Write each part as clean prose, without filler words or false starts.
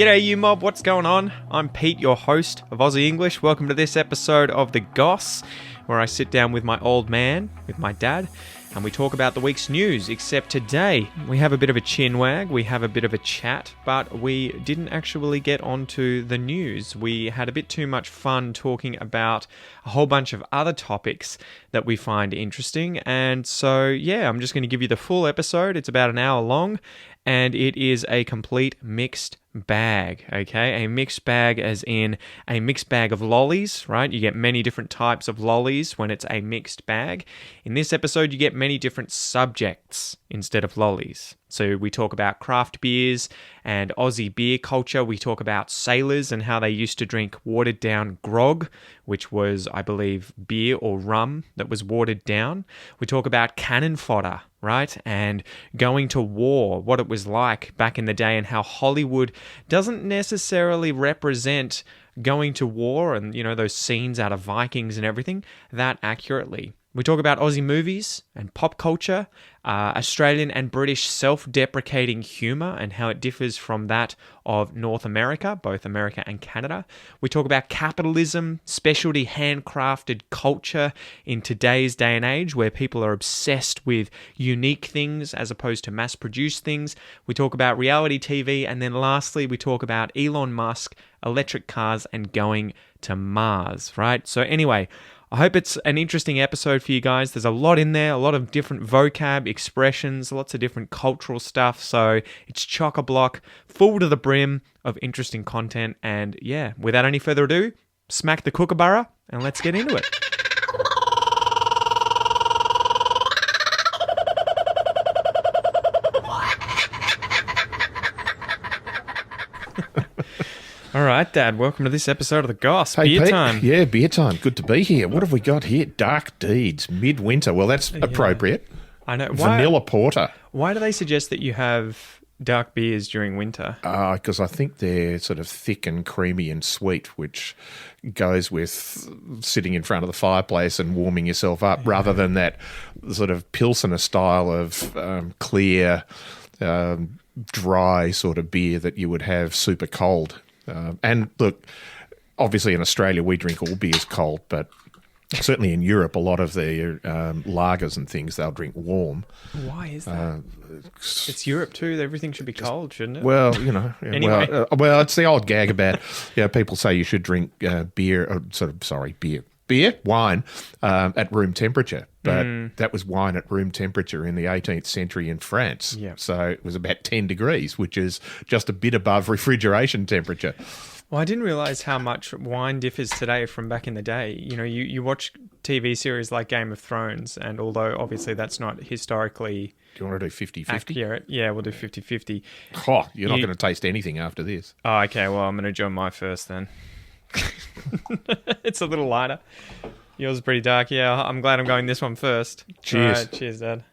G'day you mob, what's going on? I'm Pete, your host of Aussie English. Welcome to this episode of the Goss, where I sit down with my old man, with my dad, and we talk about the week's news. Except today, we have a bit of a chin wag, we have a bit of a chat, but we didn't actually get onto the news. We had a bit too much fun talking about a whole bunch of other topics that we find interesting. And so, yeah, I'm just going to give you the full episode. It's about an hour long, and it is a complete mixed bag, okay? A mixed bag as in a mixed bag of lollies, right? You get many different types of lollies when it's a mixed bag. In this episode, you get many different subjects instead of lollies. So we talk about craft beers and Aussie beer culture. We talk about sailors and how they used to drink watered down grog, which was, I believe, beer or rum that was watered down. We talk about cannon fodder, right? And going to war, what it was like back in the day, and how Hollywood doesn't necessarily represent going to war and, you know, those scenes out of Vikings and everything that accurately. We talk about Aussie movies and pop culture, Australian and British self-deprecating humour and how it differs from that of North America, both America and Canada. We talk about capitalism, specialty handcrafted culture in today's day and age where people are obsessed with unique things as opposed to mass-produced things. We talk about reality TV, and then lastly, we talk about Elon Musk, electric cars, and going to Mars, right? So anyway, I hope it's an interesting episode for you guys. There's a lot in there, a lot of different vocab, expressions, lots of different cultural stuff. So it's chock-a-block, full to the brim of interesting content. And yeah, without any further ado, smack the kookaburra and let's get into it. All right, Dad, welcome to this episode of The Goss. Hey, beer Pete. time. Yeah, beer time. Good to be here. What have we got here? Dark Deeds, midwinter. Well, that's appropriate. I know. Vanilla porter. Why do they suggest that you have dark beers during winter? Because I think they're sort of thick and creamy and sweet, which goes with sitting in front of the fireplace and warming yourself up, rather than that sort of Pilsener style of clear, dry sort of beer that you would have super cold. And look, obviously in Australia we drink all beers cold, but certainly in Europe a lot of the lagers and things they'll drink warm. Why is that? It's Europe too. Everything should be cold, shouldn't it? Well, you know, Anyway. well, it's the old gag about people say you should drink wine at room temperature. But that was wine at room temperature in the 18th century in France. Yep. So it was about 10 degrees, which is just a bit above refrigeration temperature. Well, I didn't realise how much wine differs today from back in the day. You know, you watch TV series like Game of Thrones, and although obviously that's not historically Do you want to do 50-50? accurate, yeah, we'll do 50-50. Oh, you're not going to taste anything after this. Oh, okay, well, I'm going to join my first then. It's a little lighter. Yours is pretty dark. Yeah, I'm glad I'm going this one first. Cheers. All right, cheers, Dad.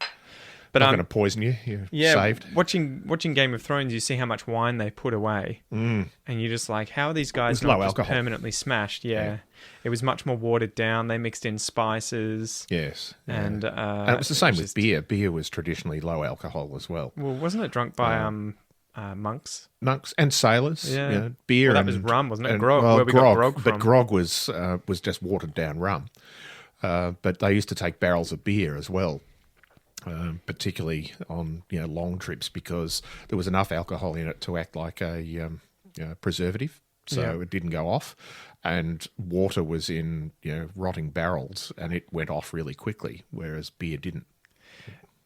But Not going to poison you. You're saved. Watching Game of Thrones, you see how much wine they put away, and you're just like, how are these guys not low just alcohol. permanently smashed? Yeah, it was much more watered down. They mixed in spices. Yes. Yeah. And it was the same with beer. Beer was traditionally low alcohol as well. Well, wasn't it drunk by monks? Monks and sailors. Yeah. You know, beer. Well, that and, was rum, wasn't it? and- Grog. well, Where we got grog from. But grog was just watered down rum. But they used to take barrels of beer as well. Particularly on long trips, because there was enough alcohol in it to act like a preservative, so it didn't go off. And water was in rotting barrels, and it went off really quickly, whereas beer didn't.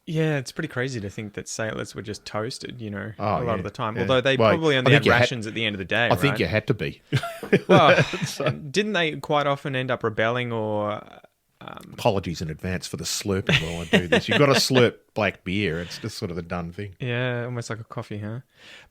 Yeah, it's pretty crazy to think that sailors were just toasted, a lot of the time. Yeah. Although they Well, probably I only had think you rations at the end of the day, I think you had to be. Well, didn't they quite often end up rebelling or... Apologies in advance for the slurping while I do this. You've got to slurp black beer. It's just sort of a done thing. Yeah, almost like a coffee, huh?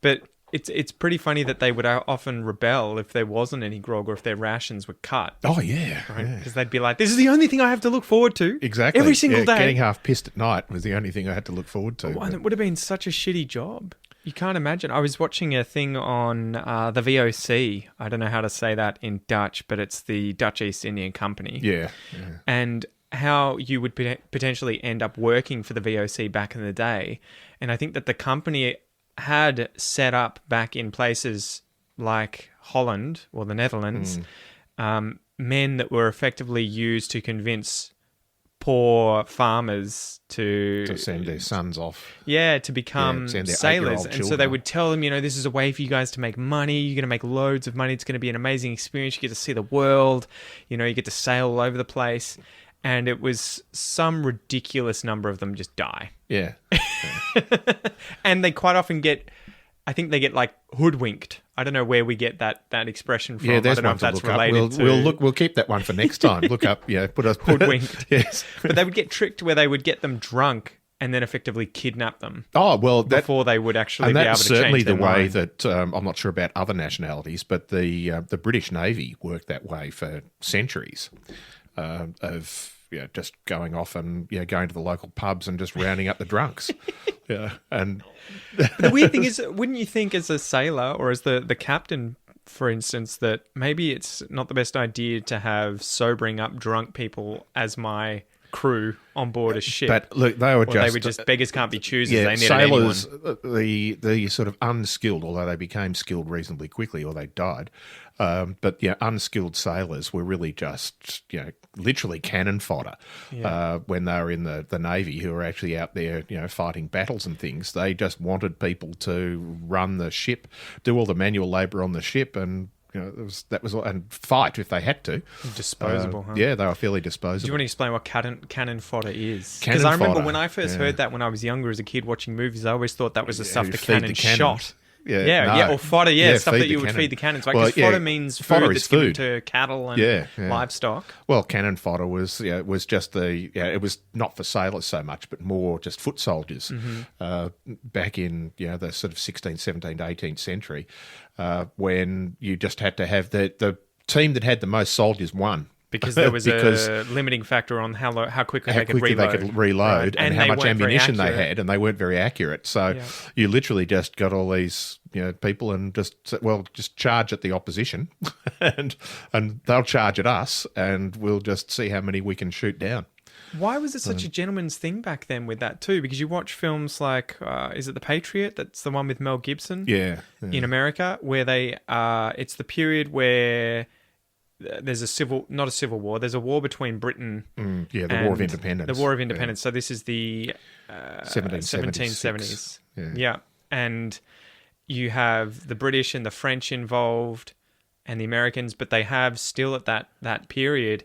But it's pretty funny that they would often rebel if there wasn't any grog or if their rations were cut. Oh, yeah. Right? Because they'd be like, this is the only thing I have to look forward to. Exactly. Every single day. Getting half pissed at night was the only thing I had to look forward to. And it would have been such a shitty job. You can't imagine. I was watching a thing on the VOC. I don't know how to say that in Dutch, but it's the Dutch East Indian Company. Yeah. And how you would potentially end up working for the VOC back in the day. And I think that the company had set up back in places like Holland or the Netherlands, men that were effectively used to convince poor farmers to send their sons off. Yeah, to become send their sailors. 8-year-old And so children they off. would tell them, this is a way for you guys to make money. You're going to make loads of money. It's going to be an amazing experience. You get to see the world. You get to sail all over the place. And it was some ridiculous number of them just die. Yeah. And they quite often I think they get like hoodwinked. I don't know where we get that expression from. Yeah, there's I don't know one if to that's look related up. to... We'll keep that one for next time. Look up, put us Hoodwinked. Yes. But they would get tricked where they would get them drunk and then effectively kidnap them. Oh, well, before they would actually be able to change their mind. And that's certainly the way mind. that, I'm not sure about other nationalities, but the British Navy worked that way for centuries of just going off and going to the local pubs and just rounding up the drunks. And the weird thing is, wouldn't you think as a sailor or as the captain, for instance, that maybe it's not the best idea to have sobering up drunk people as my crew on board a ship? But look, they were just beggars can't be choosers. Yeah, they needed sailors, anyone. the sort of unskilled, although they became skilled reasonably quickly, or they died. But unskilled sailors were really just literally cannon fodder when they were in the Navy, who were actually out there fighting battles and things. They just wanted people to run the ship, do all the manual labour on the ship, and that was all, and fight if they had to. Disposable, huh? Yeah, they were fairly disposable. Do you want to explain what cannon fodder is? Cannon Because I remember fodder, when I first heard that when I was younger as a kid watching movies, I always thought that was the stuff the feed cannon the cannon. shot. No. Or fodder, stuff feed that you the would cannon. feed the cannons. Like, Well, 'cause fodder means food fodder that's is given food. to cattle and livestock. Well, cannon fodder was just it was not for sailors so much, but more just foot soldiers back in the sort of 16th, 17th, 18th century, when you just had to have the team that had the most soldiers won. Because there was a limiting factor on how quickly they could reload. Right. and how much ammunition they accurate. had, and they weren't very accurate. So you literally just got all these people and just charge at the opposition, and they'll charge at us, and we'll just see how many we can shoot down. Why was it such a gentleman's thing back then with that too? Because you watch films like, is it The Patriot? That's the one with Mel Gibson. Yeah. In America, where it's the period where there's not a civil war. There's a war between Britain. The War of Independence. The War of Independence. So this is the 1776. Yeah. And you have the British and the French involved and the Americans, but they have still at that period,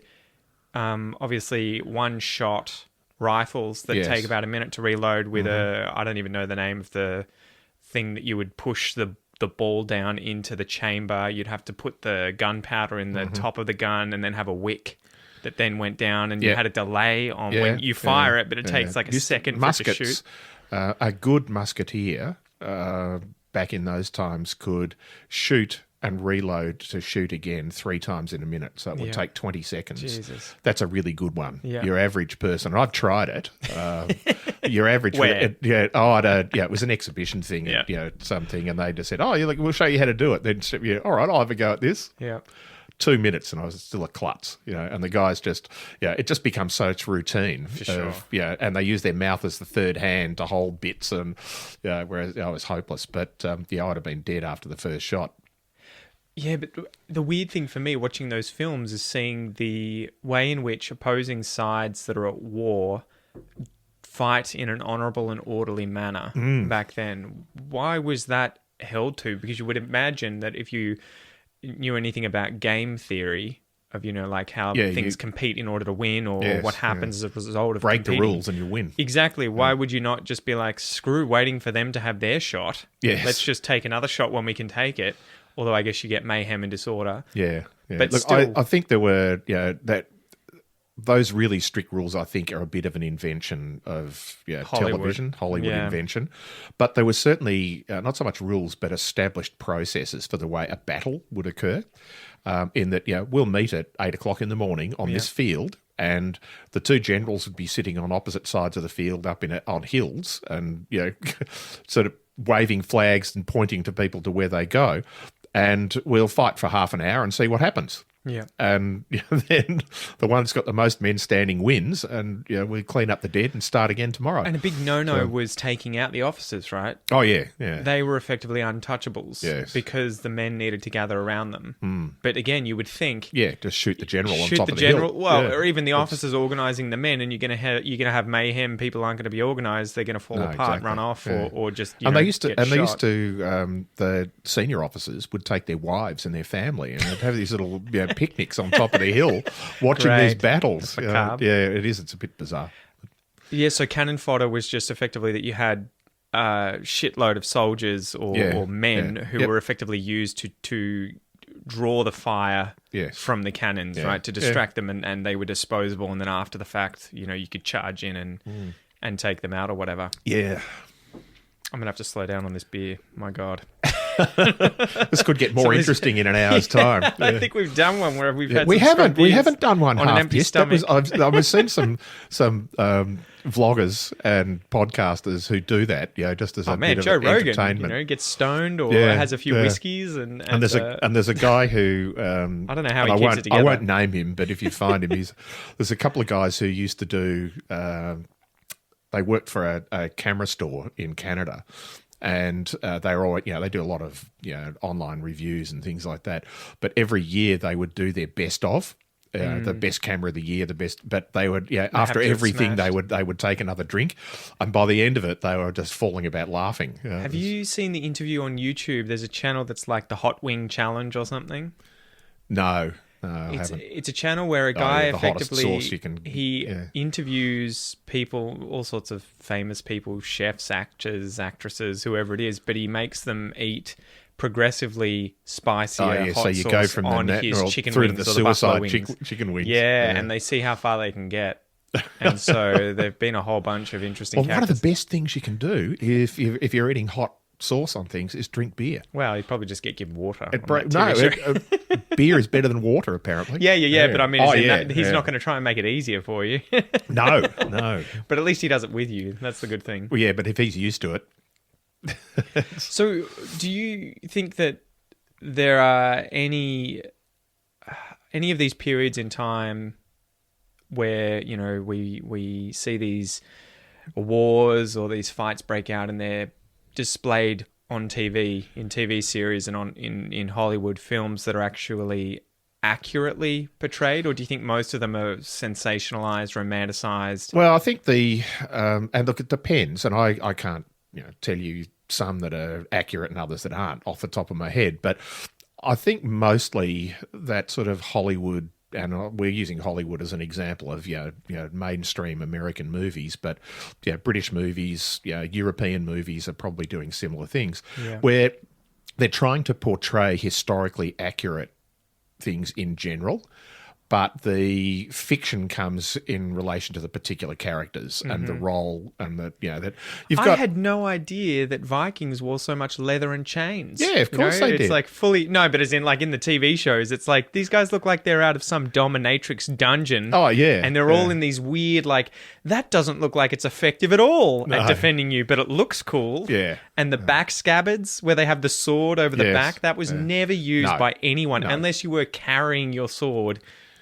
obviously one-shot rifles that take about a minute to reload with I don't even know the name of the thing that you would push the ball down into the chamber. You'd have to put the gunpowder in the top of the gun and then have a wick that then went down, and you had a delay on when you fire it, but it takes like a second for it to shoot. A good musketeer back in those times could shoot and reload to shoot again 3 times in a minute. So it would take 20 seconds. Jesus. That's a really good one. Yeah. Your average person, I've tried it. Your average... Where? It was an exhibition thing, something, and they just said, we'll show you how to do it. Then, all right, I'll have a go at this. Yeah. 2 minutes and I was still a klutz, and the guys just, it just becomes such routine. For sure. And they use their mouth as the third hand to hold bits, and whereas I was hopeless. But I would have been dead after the first shot. Yeah, but the weird thing for me watching those films is seeing the way in which opposing sides that are at war fight in an honourable and orderly manner back then. Why was that held to? Because you would imagine that if you knew anything about game theory of, like how things compete in order to win, or what happens as a result of break competing. the rules and you win. Exactly. Why would you not just be like, screw waiting for them to have their shot? Yes. Let's just take another shot when we can take it. Although I guess you get mayhem and disorder. Yeah. But look, still... I think there were, that those really strict rules, I think, are a bit of an invention of television, Hollywood invention. But there was certainly not so much rules, but established processes for the way a battle would occur. In that, we'll meet at 8 o'clock in the morning on this field, and the 2 generals would be sitting on opposite sides of the field up on hills, and sort of waving flags and pointing to people to where they go. And we'll fight for half an hour and see what happens. Yeah. And then the one that's got the most men standing wins, and we clean up the dead and start again tomorrow. And a big no-no was taking out the officers, right? Oh, yeah, yeah. They were effectively untouchables Yes. because the men needed to gather around them. But again, you would think... Yeah, just shoot the general on top of the hill. Well, Yeah. or even the officers organising the men, and you're going to have mayhem. People aren't going to be organised. They're going to fall apart, exactly. run off, or just They used to, get and they shot. used to. The senior officers would take their wives and their family, and they'd have these little picnics on top of the hill, watching these Great. battles. Macabre. Yeah, it is. It's a bit bizarre. Yeah, so cannon fodder was just effectively that you had a shitload of soldiers or men who were effectively used to draw the fire from the cannons, right, to distract them, and they were disposable, and then after the fact, you could charge in and take them out or whatever. Yeah. I'm going to have to slow down on this beer. My God. This could get more interesting in an hour's time. Yeah. I think we've done one where we've had We some haven't. strong We beers haven't done one on half an empty pissed. That stomach. I've seen some vloggers and podcasters who do that. Just as a bit Joe of Rogan, entertainment. gets stoned or Yeah, has a few whiskeys and there's a guy who I don't know how and he keeps it together. I won't name him, but if you find him, there's a couple of guys who used to do. They worked for a camera store in Canada. And they were all, they do a lot of online reviews and things like that. But every year they would do their best of the best camera of the year, the best. But they would, after everything, they would take another drink, and by the end of it, they were just falling about laughing. Have you seen the interview on YouTube? There's a channel that's like the Hot Wing Challenge or something. No. I haven't. It's a channel where a guy the hottest effectively sauce you can, interviews people, all sorts of famous people, chefs, actors, actresses, whoever it is, but he makes them eat progressively spicier hot so you sauce go from on the his chicken through wings to the or the buffalo suicide wings. chicken wings. Yeah, and they see how far they can get. And so there've been a whole bunch of interesting One of characters. the best things you can do if you're eating hot sauce on things is drink beer. Well, you'd probably just get given water. Beer is better than water, apparently. Yeah. But I mean, he's not going to try and make it easier for you. No. But at least he does it with you. That's the good thing. Well, yeah, but if he's used to it. So, do you think that there are any of these periods in time where we see these wars or these fights break out and they're displayed on TV, in TV series and in Hollywood films that are actually accurately portrayed, or do you think most of them are sensationalized, romanticized? Well, I think and look, it depends, and I can't tell you some that are accurate and others that aren't off the top of my head, but I think mostly that sort of Hollywood, and we're using Hollywood as an example of mainstream American movies, but British movies, European movies are probably doing similar things, where they're trying to portray historically accurate things in general, but the fiction comes in relation to the particular characters and the role, and that you've got. I had no idea that Vikings wore so much leather and chains. Yeah, of course they did. It's like fully but as in like in the TV shows, it's like these guys look like they're out of some dominatrix dungeon. Oh yeah, and they're all in these weird that doesn't look like it's effective at all at defending you, but it looks cool. Yeah, and the back scabbards where they have the sword over the back, that was never used by anyone unless you were carrying your sword.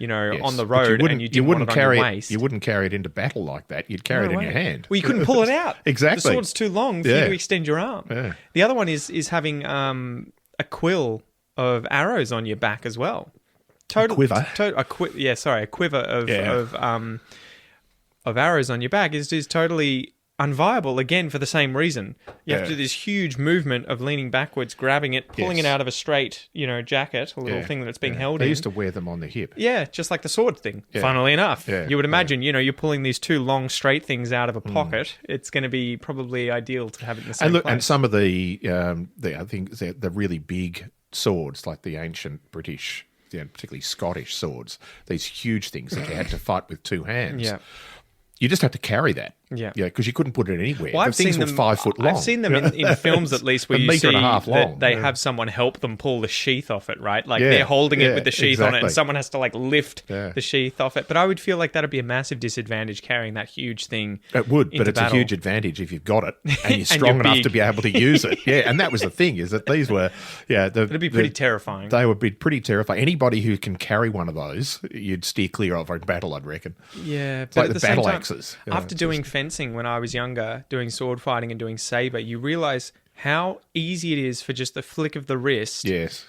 On the road, and you wouldn't carry it on your waist. You wouldn't carry it into battle like that. You'd carry it in your hand. Well, you couldn't pull it out. Exactly. The sword's too long for you to extend your arm. Yeah. The other one is having a quill of arrows on your back as well. A quiver? A quiver of arrows on your back is totally unviable, again, for the same reason. You have to do this huge movement of leaning backwards, grabbing it, pulling it out of a straight, jacket, a little thing that it's being held in. They used to wear them on the hip. Yeah, just like the sword thing, funnily enough. Yeah, you would imagine, you're pulling these two long straight things out of a pocket. It's going to be probably ideal to have it in the same place. And some of the I think the really big swords, like the ancient British, particularly Scottish swords, these huge things that you had to fight with two hands. Yeah. You just had to carry that. Yeah. Yeah, because you couldn't put it anywhere. Well, the things were 5 foot long. I've seen them in films at least where A you metre see and a half long. that they have someone help them pull the sheath off it, right? Like Yeah, they're holding it yeah, with the sheath on it, and exactly. someone has to like lift Yeah. the sheath off it. But I would feel like that'd be a massive disadvantage carrying that huge thing. It would, but into it's battle. a huge advantage if you've got it and you're And strong you're enough big. to be able to use it. Yeah, and that was the thing, is that these were, It'd be pretty terrifying. They would be pretty terrifying. Anybody who can carry one of those, you'd steer clear of in battle, I'd reckon. Yeah, It's but like at the same battle time, axes. After doing fencing when I was younger, doing sword fighting and doing saber, you realize how easy it is for just the flick of the wrist. Yes.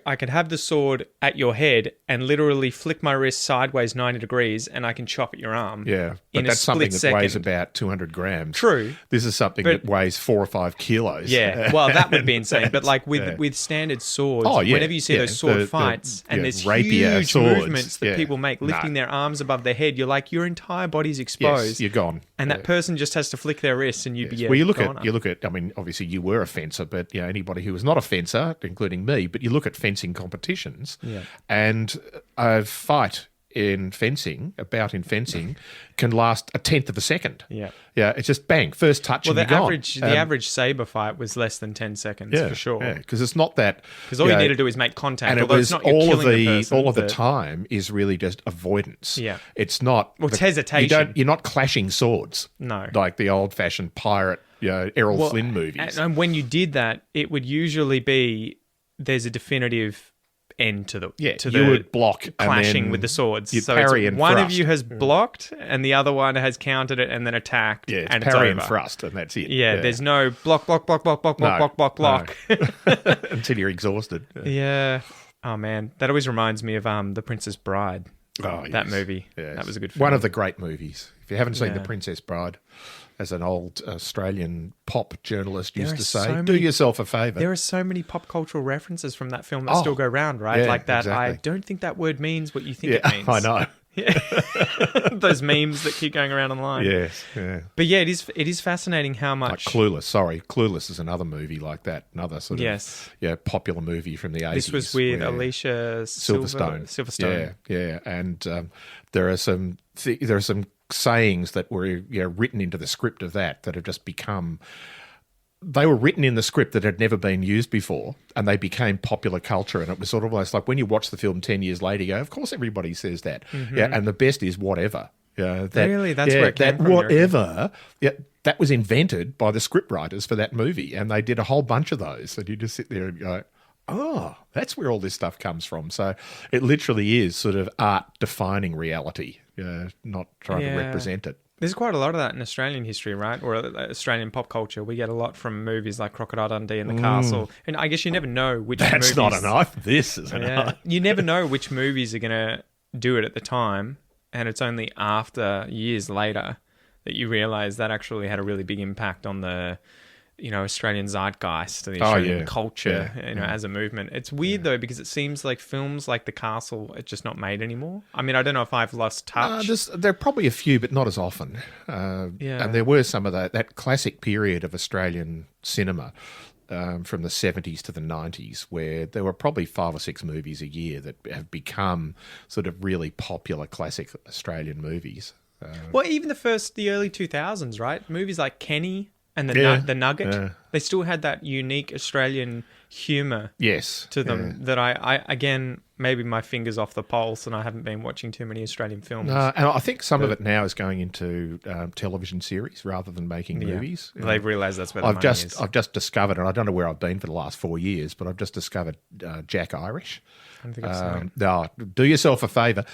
I could have the sword at your head and literally flick my wrist sideways 90 degrees, and I can chop at your arm. Yeah, but in that's a something split that weighs second. about 200 grams. True. This is something But- that weighs 4 or 5 kilos. Yeah, well, that would be insane. But like with Yeah. with standard swords, Oh, yeah, whenever you see yeah, those sword the- fights and yeah, there's rapier huge swords, movements that yeah. people make, lifting No. their arms above their head, you're like, your entire body's exposed. Yes, you're gone. And that person just has to flick their wrists, and you'd be Well, you look gone. at. I mean, obviously, you were a fencer, but anybody who was not a fencer, including me, but you look at fencing competitions, and a fight in fencing, a bout in fencing, can last a tenth of a second. Yeah. Yeah, it's just bang, first touch, Well, and the you're average gone. the average saber fight was less than 10 seconds for sure. because it's not that. Because all you need to do is make contact. And it although was it's not you're all of killing the person, all of the but- time is really just avoidance. Yeah. It's not. Well, it's hesitation. You're not clashing swords. No. Like the old fashioned pirate, Errol Flynn movies. And when you did that, it would usually be there's a definitive end to the you would block and clashing then with the swords. you'd So parry it's and one of thrust. you has blocked and the other one has countered it and then attacked. Yeah, it's and parry it's and over. thrust, and that's it. Yeah, there's no block, block, block, block, block, No, block, block, block, no. block. until you're exhausted. Yeah. Oh man, that always reminds me of The Princess Bride. Oh, That yes. movie. Yes. That was a good film. One of the great movies. If you haven't seen The Yeah. Princess Bride, as an old Australian pop journalist used There to are say, so do many- yourself a favour. There are so many pop cultural references from that film that Oh, still go round, right? yeah, Like that. exactly. I don't think that word means what you think Yeah, it means. I know. Those memes that keep going around online. Yes, yeah. But yeah, it is fascinating how Like much Clueless. Sorry, Clueless is another movie like that. Another sort Yes. of popular movie from the 80s. this was with where- Alicia Silverstone. Silverstone. Yeah. And there are some sayings that were written into the script of that have just become. They were written in the script that had never been used before, and they became popular culture. And it was sort of almost like when you watch the film 10 years later, you go, of course everybody says that. Yeah, and the best is whatever. Yeah, that, Really? That's where it came that from, you reckon? whatever. Yeah, that was invented by the script writers for that movie, and they did a whole bunch of those. And you just sit there and go, oh, that's where all this stuff comes from. So it literally is sort of art defining reality, not trying to Yeah. represent it. There's quite a lot of that in Australian history, right? Or Australian pop culture. We get a lot from movies like Crocodile Dundee and The Castle. And I guess you never know which That's movies... not a knife. This is a Yeah. knife. You never know which movies are going to do it at the time. And it's only after years later that you realise that actually had a really big impact on the, Australian zeitgeist, the Australian culture, as a movement. It's weird though, because it seems like films like The Castle are just not made anymore. I mean, I don't know if I've lost touch. There are probably a few, but not as often. Yeah. And there were some of that classic period of Australian cinema from the 70s to the 90s, where there were probably 5 or 6 movies a year that have become sort of really popular classic Australian movies. Well, even the early 2000s, right? Movies like Kenny and the Nugget, they still had that unique Australian humour Yes. to them that I again, maybe my finger's off the pulse and I haven't been watching too many Australian films. And I think some of it now is going into television series rather than making movies. They've realised that's where the I've money is. I've just discovered, and I don't know where I've been for the last 4 years, but I've just discovered Jack Irish. I don't think I've seen it. No, do yourself a favour.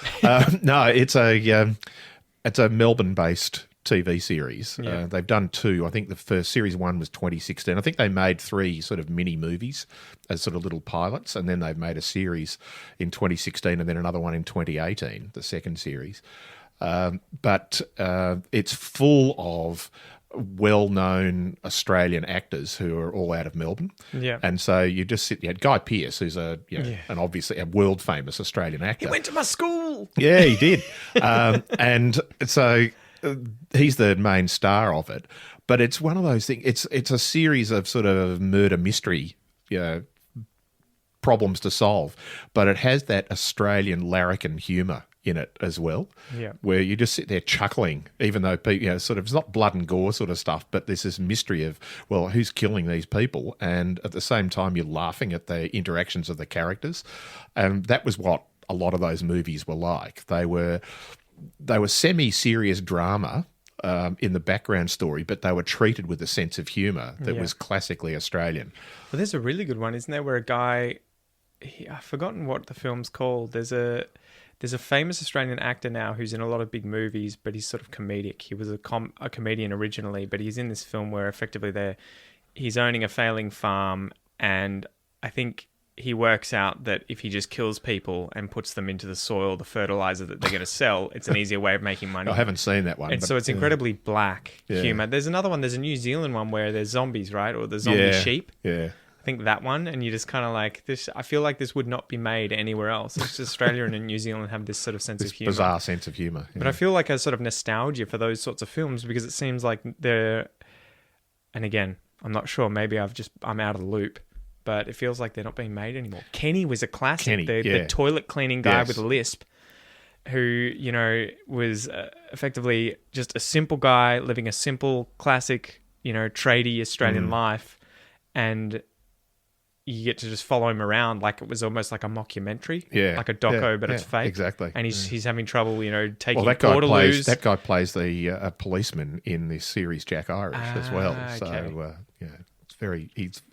No, it's a Melbourne-based TV series. Yeah. They've done 2. I think the first series 1 was 2016. I think they made 3 sort of mini movies as sort of little pilots, and then they've made a series in 2016 and then another one in 2018, the second series. But it's full of well-known Australian actors who are all out of Melbourne. Yeah. And so you just sit there. Guy Pearce, who's an obviously a world-famous Australian actor. He went to my school. Yeah, he did. And so he's the main star of it. But it's one of those things. It's a series of sort of murder mystery problems to solve. But it has that Australian larrikin humour in it as well, Yeah. where you just sit there chuckling, even though sort of it's not blood and gore sort of stuff, but there's this mystery of, well, who's killing these people, and at the same time you're laughing at the interactions of the characters, and that was what a lot of those movies were like. They were semi-serious drama in the background story, but they were treated with a sense of humour that was classically Australian. Well, there's a really good one, isn't there, where a guy, I've forgotten what the film's called. There's a famous Australian actor now who's in a lot of big movies, but he's sort of comedic. He was a comedian originally, but he's in this film where effectively he's owning a failing farm, and I think he works out that if he just kills people and puts them into the soil, the fertilizer that they're going to sell, it's an easier way of making money. I haven't seen that one. And so it's incredibly black humour. There's another one. There's a New Zealand one where there's zombies, right? Or the zombie sheep. Yeah. I think that one. And you just kind of like this. I feel like this would not be made anywhere else. It's just Australia and New Zealand have this sort of sense of humour. Bizarre sense of humour. Yeah. But I feel like a sort of nostalgia for those sorts of films because it seems like they're... And again, I'm not sure. Maybe I'm out of the loop. But it feels like they're not being made anymore. Kenny was a classic. The toilet cleaning guy with a lisp who, was effectively just a simple guy living a simple, classic, tradie Australian life. And you get to just follow him around like it was almost like a mockumentary. Yeah. Like a doco, but it's fake. Exactly. And he's having trouble, taking Portaloos. That guy plays a policeman in this series, Jack Irish, as well. Okay. So,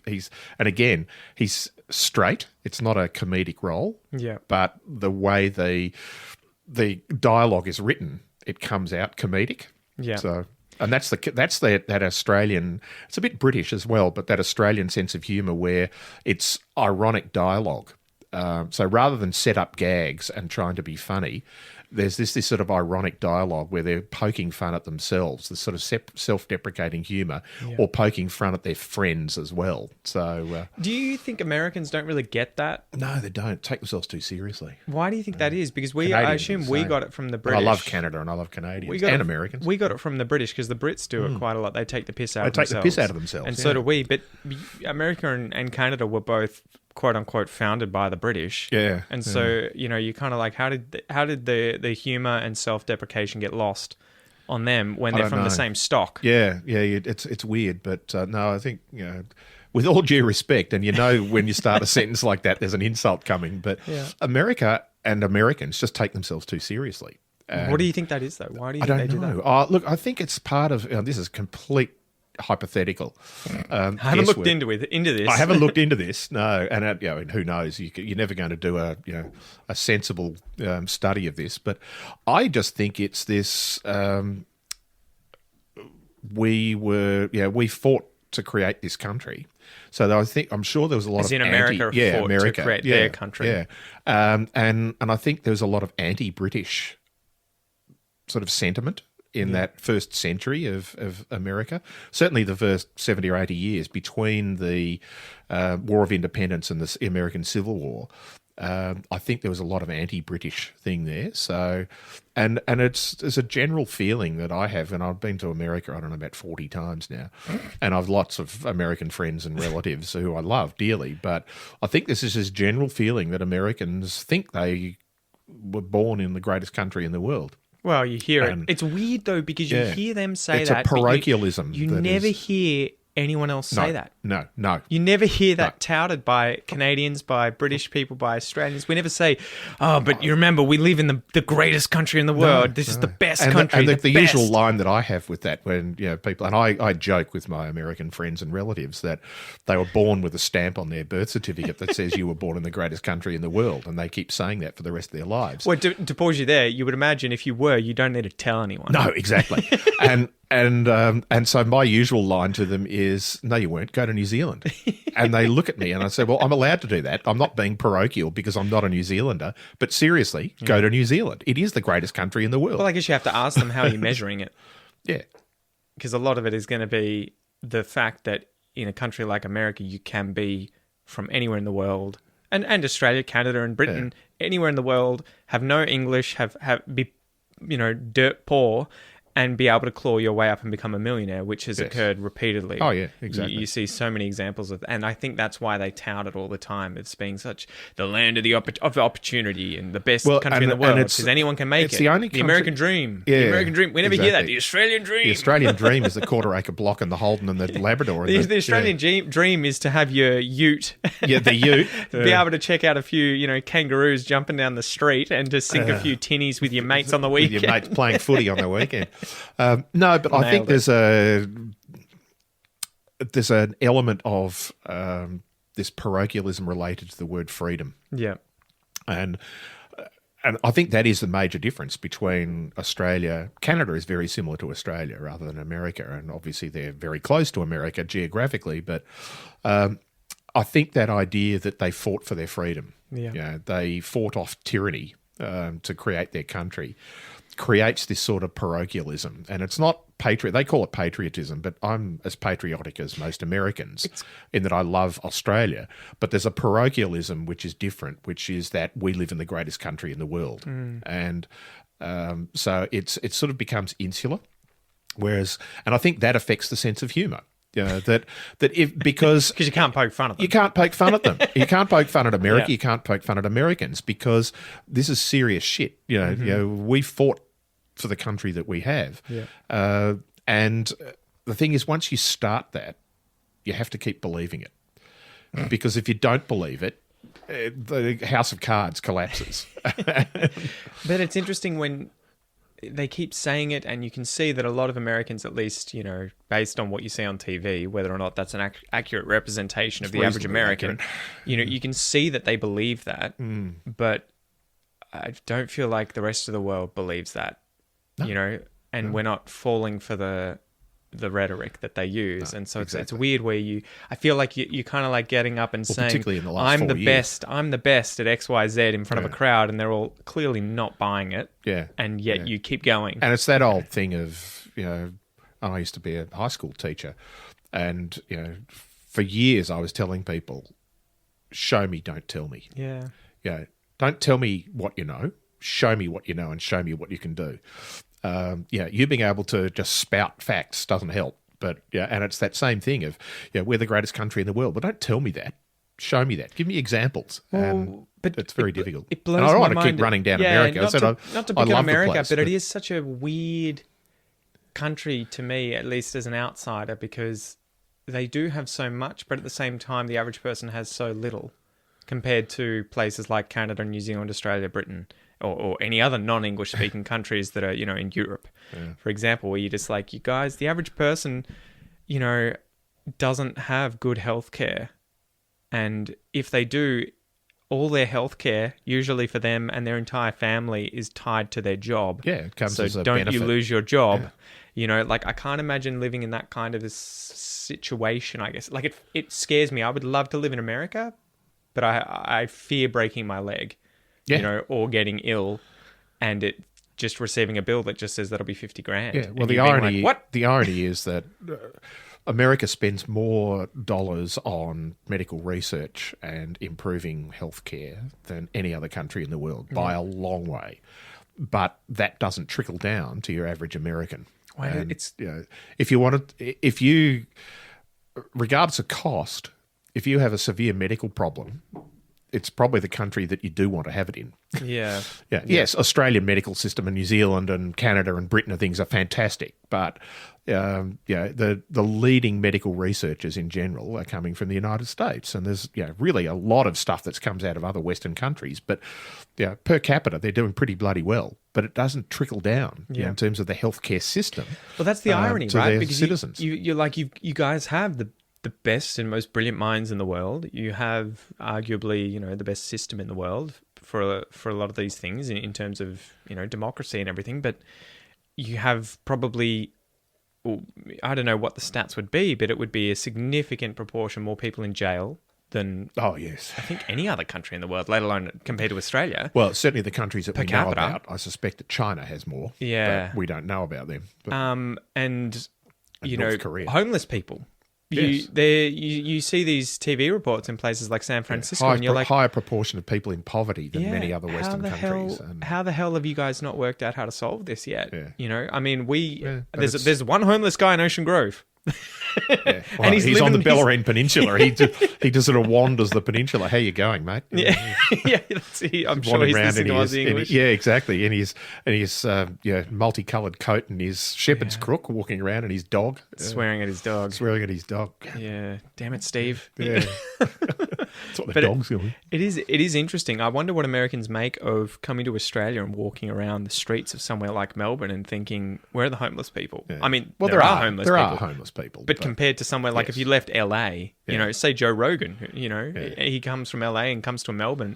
he's and again, he's straight. It's not a comedic role. Yeah. But the way the dialogue is written, it comes out comedic. Yeah. So, and that's that Australian. It's a bit British as well, but that Australian sense of humour where it's ironic dialogue. So rather than set up gags and trying to be funny, there's this sort of ironic dialogue where they're poking fun at themselves, this sort of self-deprecating humour, or poking fun at their friends as well. So, do you think Americans don't really get that? No, they don't take themselves too seriously. Why do you think that is? Because I assume we got it from the British. I love Canada and I love Canadians and Americans. We got it from the British because the Brits do it quite a lot. They take the piss out of themselves. They take the piss out of themselves. And so do we. But America and Canada were both quote unquote founded by the British. Yeah. And so, you kind of like, how did the humour and self-deprecation get lost on them when they're from the same stock? Yeah. It's weird, but no, I think, with all due respect, and when you start a sentence like that, there's an insult coming, but America and Americans just take themselves too seriously. What do you think that is, though? Why do you think they do that? Look, I think it's part of, this is complete hypothetical. I haven't looked into this. I haven't looked into this. No, and and who knows? You're never going to do a sensible study of this. But I just think it's this. We fought to create this country, so I'm sure there was a lot of America fought to create their country. Yeah, and I think there was a lot of anti-British sort of sentiment in that first century of America. Certainly the first 70 or 80 years between the War of Independence and the American Civil War. I think there was a lot of anti-British thing there. So, and there's a general feeling that I have, and I've been to America, I don't know, about 40 times now, and I've lots of American friends and relatives who I love dearly, but I think this is this general feeling that Americans think they were born in the greatest country in the world. Well, you hear it. It's weird, though, because you hear them say that. It's a parochialism. You never hear anyone else say that. No. You never hear that touted by Canadians, by British people, by Australians. We never say, but you remember, we live in the greatest country in the world. This is the best country. And the usual line that I have with that when people, and I joke with my American friends and relatives that they were born with a stamp on their birth certificate that says you were born in the greatest country in the world, and they keep saying that for the rest of their lives. Well, to pause you there, you would imagine if you were, you don't need to tell anyone. No, exactly. And so my usual line to them is, no, you weren't. Go to New Zealand. And they look at me and I say, well, I'm allowed to do that. I'm not being parochial because I'm not a New Zealander. But seriously, go to New Zealand. It is the greatest country in the world. Well, I guess you have to ask them how you're measuring it. Yeah. Because a lot of it is going to be the fact that in a country like America, you can be from anywhere in the world. And Australia, Canada and Britain, anywhere in the world, have no English, be dirt poor, and be able to claw your way up and become a millionaire, which has occurred repeatedly. Oh, yeah, exactly. You see so many examples of, and I think that's why they tout it all the time. It's being such the land of the opportunity and the best country in the world because anyone can make it. It's the only country, American dream. Yeah, the American dream. We never hear that. The Australian dream. The Australian dream is the quarter acre block and the Holden and the Labrador. And the Australian dream is to have your ute. Yeah, the ute. Be able to check out a few, kangaroos jumping down the street and to sink a few tinnies with your mates on the weekend. With your mates playing footy on the weekend. No, but I think there's an element of this parochialism related to the word freedom. Yeah. And I think that is the major difference between Australia. Canada is very similar to Australia rather than America, and obviously they're very close to America geographically, but I think that idea that they fought for their freedom, they fought off tyranny to create their country, creates this sort of parochialism. And it's not they call it patriotism, but I'm as patriotic as most Americans in that I love Australia. But there's a parochialism which is different, which is that we live in the greatest country in the world. And so it sort of becomes insular. And I think that affects the sense of humour. Because you can't poke fun at them. You can't poke fun at them. You can't poke fun at America. You can't poke fun at Americans because this is serious shit. We fought for the country that we have. Yeah. And the thing is, once you start that, you have to keep believing it. Because if you don't believe it, the house of cards collapses. But it's interesting when they keep saying it, and you can see that a lot of Americans, at least, based on what you see on TV, whether or not that's an accurate representation of the average American, you can see that they believe that, but I don't feel like the rest of the world believes that, and we're not falling for the rhetoric that they use. And so it's weird where I feel like you kind of like getting up and saying, particularly in the last 4 years. I'm the best at XYZ in front of a crowd, and they're all clearly not buying it. Yeah. And yet you keep going. And it's that old thing of, I used to be a high school teacher, and, for years I was telling people, show me, don't tell me. Yeah. Don't tell me what you know. Show me what you know and show me what you can do. You being able to just spout facts doesn't help. But and it's that same thing of we're the greatest country in the world, but don't tell me that. Show me that. Give me examples. But it's very difficult. It blows and I don't my want to mind. keep running down America. Not to pick on America, place, but it is such a weird country to me, at least as an outsider, because they do have so much, but at the same time, the average person has so little compared to places like Canada, New Zealand, Australia, Britain, or any other non-English speaking countries that are, in Europe, for example, where you're just like, you guys, the average person, doesn't have good healthcare. And if they do, all their healthcare, usually for them and their entire family, is tied to their job. Yeah, it comes so as a don't benefit. you lose your job. I can't imagine living in that kind of a situation, I guess. Like, it scares me. I would love to live in America, but I fear breaking my leg. Or getting ill, and it just receiving a bill that just says that'll be $50,000. Yeah, well, the irony is that America spends more dollars on medical research and improving healthcare than any other country in the world by a long way, but that doesn't trickle down to your average American. Well, and if you, regardless of cost, if you have a severe medical problem, it's probably the country that you do want to have it in. Yeah. Yes, Australian medical system and New Zealand and Canada and Britain and things are fantastic, but the leading medical researchers in general are coming from the United States, and there's really a lot of stuff that comes out of other Western countries, but per capita they're doing pretty bloody well, but it doesn't trickle down in terms of the healthcare system. Well, that's the irony, to right? their Because citizens. you guys have the best and most brilliant minds in the world. You have arguably, the best system in the world for a lot of these things in terms of, democracy and everything. But you have probably, I don't know what the stats would be, but it would be a significant proportion more people in jail than I think any other country in the world, let alone compared to Australia. Well, certainly the countries that we know capita. about. I suspect that China has more. Yeah. But we don't know about them. But, and North Korea. homeless people. Yes. You see these TV reports in places like San Francisco, and you're like, higher proportion of people in poverty than many other Western countries. How the hell have you guys not worked out how to solve this yet? Yeah. You know, I mean, there's one homeless guy in Ocean Grove. Yeah. Well, and he's on the Bellarine Peninsula. He just sort of wanders the peninsula. How you going, mate? Yeah, yeah. I'm sure he's listening to Aussie English. Yeah, exactly. And his multicoloured coat and his shepherd's crook, walking around, and his dog swearing at his dog. Yeah, damn it, Steve. Yeah, that's what the dog's doing. It is interesting. I wonder what Americans make of coming to Australia and walking around the streets of somewhere like Melbourne and thinking, where are the homeless people? Yeah. I mean, well, there are homeless people. There are homeless people. But compared to somewhere like if you left LA, you know, say Joe Rogan, he comes from LA and comes to Melbourne.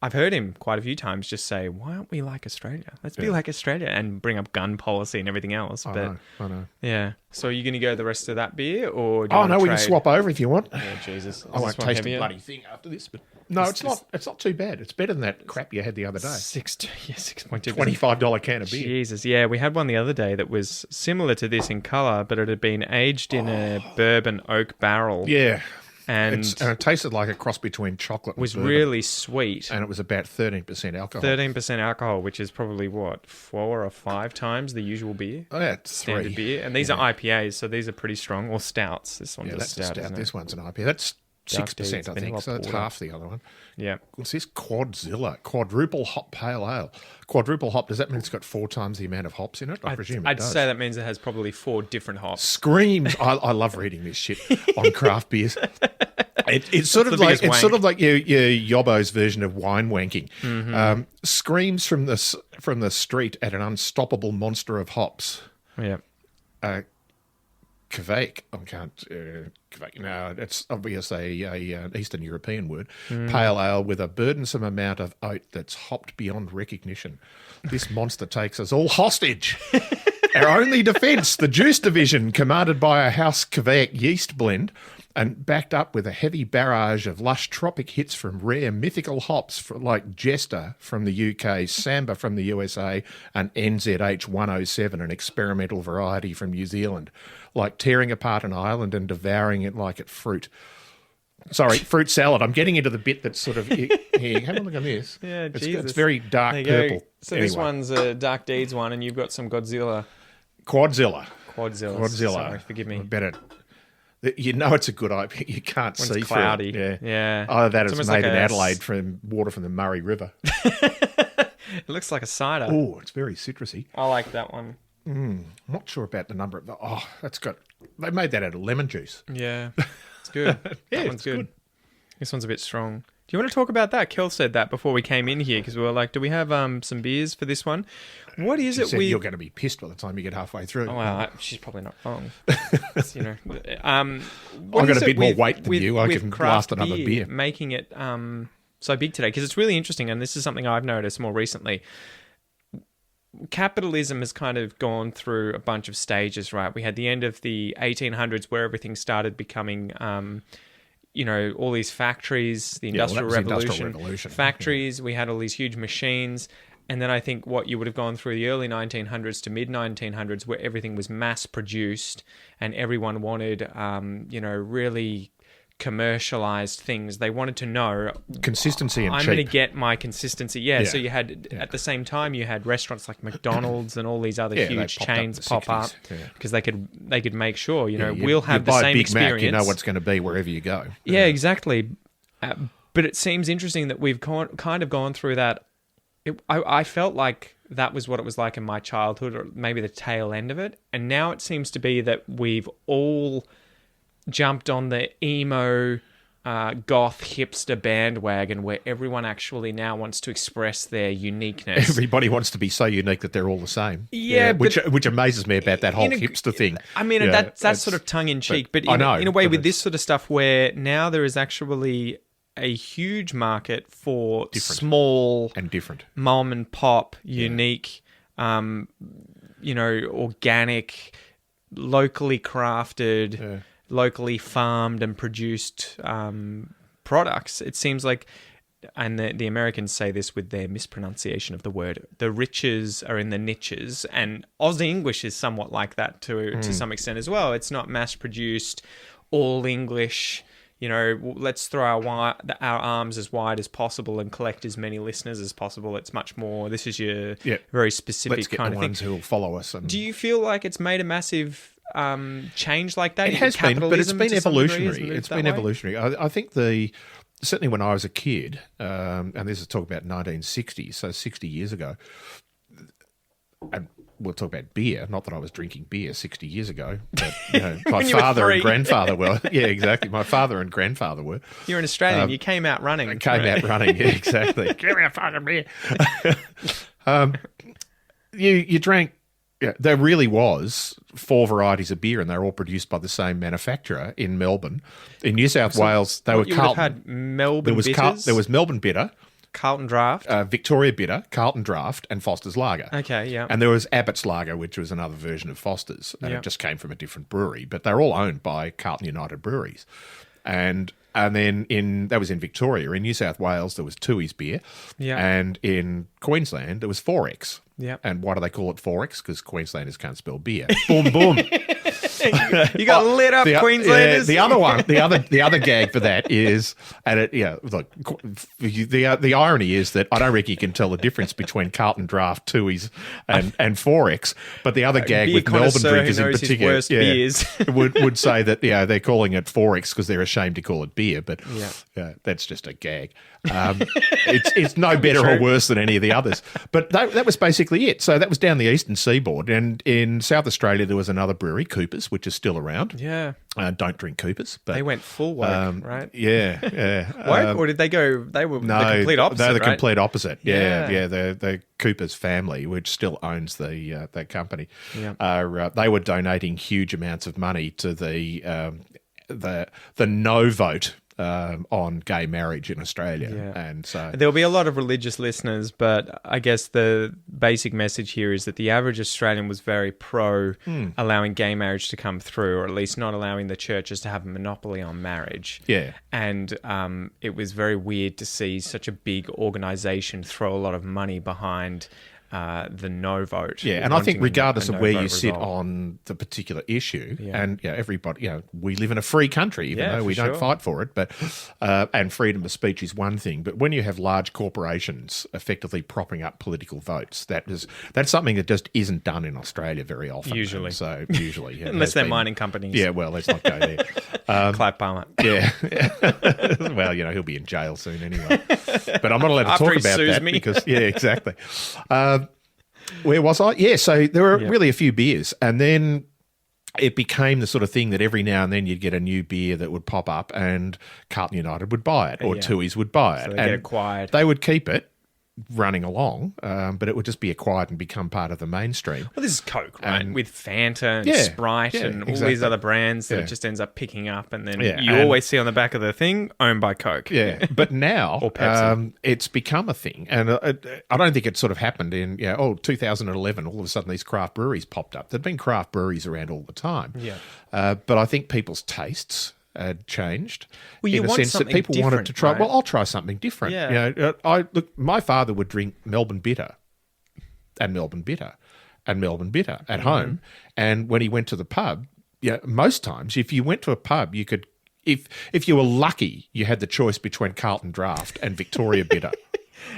I've heard him quite a few times just say, why aren't we like Australia? Let's be like Australia, and bring up gun policy and everything else. I know. Yeah. So are you going to go the rest of that beer? Or do we can swap over if you want. Yeah, Jesus. I won't taste the bloody thing after this. But no, it's not too bad. It's better than that crap you had the other day. 6.2%. $25 can of beer. Jesus, yeah. We had one the other day that was similar to this in colour, but it had been aged in a bourbon oak barrel. Yeah. And it tasted like a cross between chocolate and bourbon. Really sweet. And it was about 13% alcohol. 13% alcohol, which is probably, 4 or 5 times the usual beer? Oh, yeah, it's standard 3. beer. And these are IPAs, so these are pretty strong. Or stouts. This one's a stout, isn't it? This one's an IPA. That's 6%, I think. So that's half the other one. Yeah. What's this? Quadzilla. Quadruple hop pale ale. Quadruple hop, does that mean it's got 4 times the amount of hops in it? I presume it does. I'd say that means it has probably 4 different hops. Screams. I love reading this shit on craft beers. It's sort of like your Yobbo's version of wine wanking. Mm-hmm. Screams from the street at an unstoppable monster of hops. Yeah. Kveik. I can't. Kveik. No, it's obviously a Eastern European word. Pale ale with a burdensome amount of oat that's hopped beyond recognition. This monster takes us all hostage. Our only defence, the juice division, commanded by a House Kveik yeast blend, and backed up with a heavy barrage of lush tropic hits from rare mythical hops like Jester from the UK, Samba from the USA, and NZH 107, an experimental variety from New Zealand, like tearing apart an island and devouring it like it's fruit. Sorry, fruit salad. I'm getting into the bit that's sort of here. Have a look at this. Yeah, it's very dark purple. So anyway. This one's a Dark Deeds one, and you've got some Godzilla. Quadzilla. Sorry, forgive me. Better. You know it's a good IPA. You can't when see it's cloudy. through it. Yeah. Either that it's made in Adelaide from water from the Murray River. It looks like a cider. Oh, it's very citrusy. I like that one. I'm not sure about the number of... They made that out of lemon juice. Yeah. It's good. Yeah, that one's good. This one's a bit strong. Do you want to talk about that? Kel said that before we came in here because we were like, do we have some beers for this one? What is it? You're going to be pissed by the time you get halfway through. Oh, well, she's probably not wrong. I've got a bit more weight than you. I can last another beer. Making it so big today because it's really interesting, and this is something I've noticed more recently. Capitalism has kind of gone through a bunch of stages, right? We had the end of the 1800s where everything started becoming... all these factories, the Industrial Revolution, factories, we had all these huge machines. And then I think what you would have gone through the early 1900s to mid-1900s where everything was mass-produced and everyone wanted, really commercialized things. They wanted to know... Consistency and I'm cheap. going to get my consistency. Yeah, so you had... At the same time, you had restaurants like McDonald's and all these other huge chains pop up because they could make sure, we'll have the same experience. Mac, you know what's going to be wherever you go. Yeah, exactly. But it seems interesting that we've kind of gone through that. I felt like that was what it was like in my childhood, or maybe the tail end of it. And now it seems to be that we've all jumped on the emo, goth, hipster bandwagon where everyone actually now wants to express their uniqueness. Everybody wants to be so unique that they're all the same. Yeah, which amazes me about that whole hipster thing. I mean, that's sort of tongue-in-cheek, but in a way with this sort of stuff where now there is actually... a huge market for small and different mom and pop, unique, organic, locally crafted, locally farmed and produced products. It seems like, and the Americans say this with their mispronunciation of the word, the riches are in the niches, and Aussie English is somewhat like that to some extent as well. It's not mass produced all English. Let's throw our arms as wide as possible and collect as many listeners as possible. It's much more. This is your very specific Let's get kind the of thing. ones who will follow us. And Do you feel like it's made a massive change like that? it has been, but it's been evolutionary. Evolutionary. I think certainly when I was a kid, and this is talking about 1960s, so 60 years ago, and we'll talk about beer. Not that I was drinking beer 60 years ago, but my father and grandfather were. Yeah, exactly. My father and grandfather were. You're an Australian. You came out running. Out running. Yeah, exactly. Give me a fucking beer. You drank. Yeah, there really was 4 varieties of beer, and they're all produced by the same manufacturer in Melbourne. In New South Wales, they were you Carlton. Had Melbourne bitters. There was Melbourne Bitter, Carlton Draft, Victoria Bitter, Carlton Draft, and Foster's Lager. Okay, yeah. And there was Abbott's Lager, which was another version of Foster's, and it just came from a different brewery. But they're all owned by Carlton United Breweries. And then that was in Victoria. In New South Wales, there was Tooheys beer. Yeah. And in Queensland, there was 4X. Yeah. And why do they call it 4X? Because Queenslanders can't spell beer. Boom, boom. You got lit up, Queenslanders. The other gag for that is, look, the irony is that I don't reckon you can tell the difference between Carlton Draft, Tooheys, and 4X. But the other gag with Melbourne drinkers in particular, would say that they're calling it 4X because they're ashamed to call it beer. But that's just a gag. It's no better or worse than any of the others. But that was basically it. So that was down the eastern seaboard, and in South Australia there was another brewery, Cooper's, which is still around. Yeah. Don't drink Cooper's. But they went full woke, right? Yeah. Woke, or did they go? They were the complete opposite. They're the right? complete opposite. Yeah. The Cooper's family, which still owns that company, they were donating huge amounts of money to the no vote on gay marriage in Australia. Yeah. And so there'll be a lot of religious listeners, but I guess the basic message here is that the average Australian was very pro allowing gay marriage to come through, or at least not allowing the churches to have a monopoly on marriage. Yeah. And it was very weird to see such a big organisation throw a lot of money behind the no vote. Yeah, and I think regardless of where you sit result. on the particular issue, and everybody, we live in a free country, even though we don't fight for it, but and freedom of speech is one thing. But when you have large corporations effectively propping up political votes, that's something that just isn't done in Australia very often. Usually, unless they're mining companies. Yeah, well, let's not go there. Clive Palmer. Yeah. Well, he'll be in jail soon anyway. But I'm not allowed to talk about that because exactly. Where was I? Yeah, so there were really a few beers, and then it became the sort of thing that every now and then you'd get a new beer that would pop up, and Carlton United would buy it, or Tooheys would buy it. So they get acquired. They would keep it running along, but it would just be acquired and become part of the mainstream. Well, this is Coke, right? With Fanta and Sprite and all these other brands that it just ends up picking up, and then you always see on the back of the thing, owned by Coke. Yeah, but now or Pepsi. It's become a thing, and I don't think it sort of happened in 2011. All of a sudden, these craft breweries popped up. There'd been craft breweries around all the time. Yeah, but I think people's tastes had changed. Well, you in the want sense that people wanted to try. Right? Well, I'll try something different. Yeah. My father would drink Melbourne Bitter, and Melbourne Bitter, and Melbourne Bitter at home. And when he went to the pub, most times if you went to a pub, you could, if you were lucky, you had the choice between Carlton Draft and Victoria Bitter.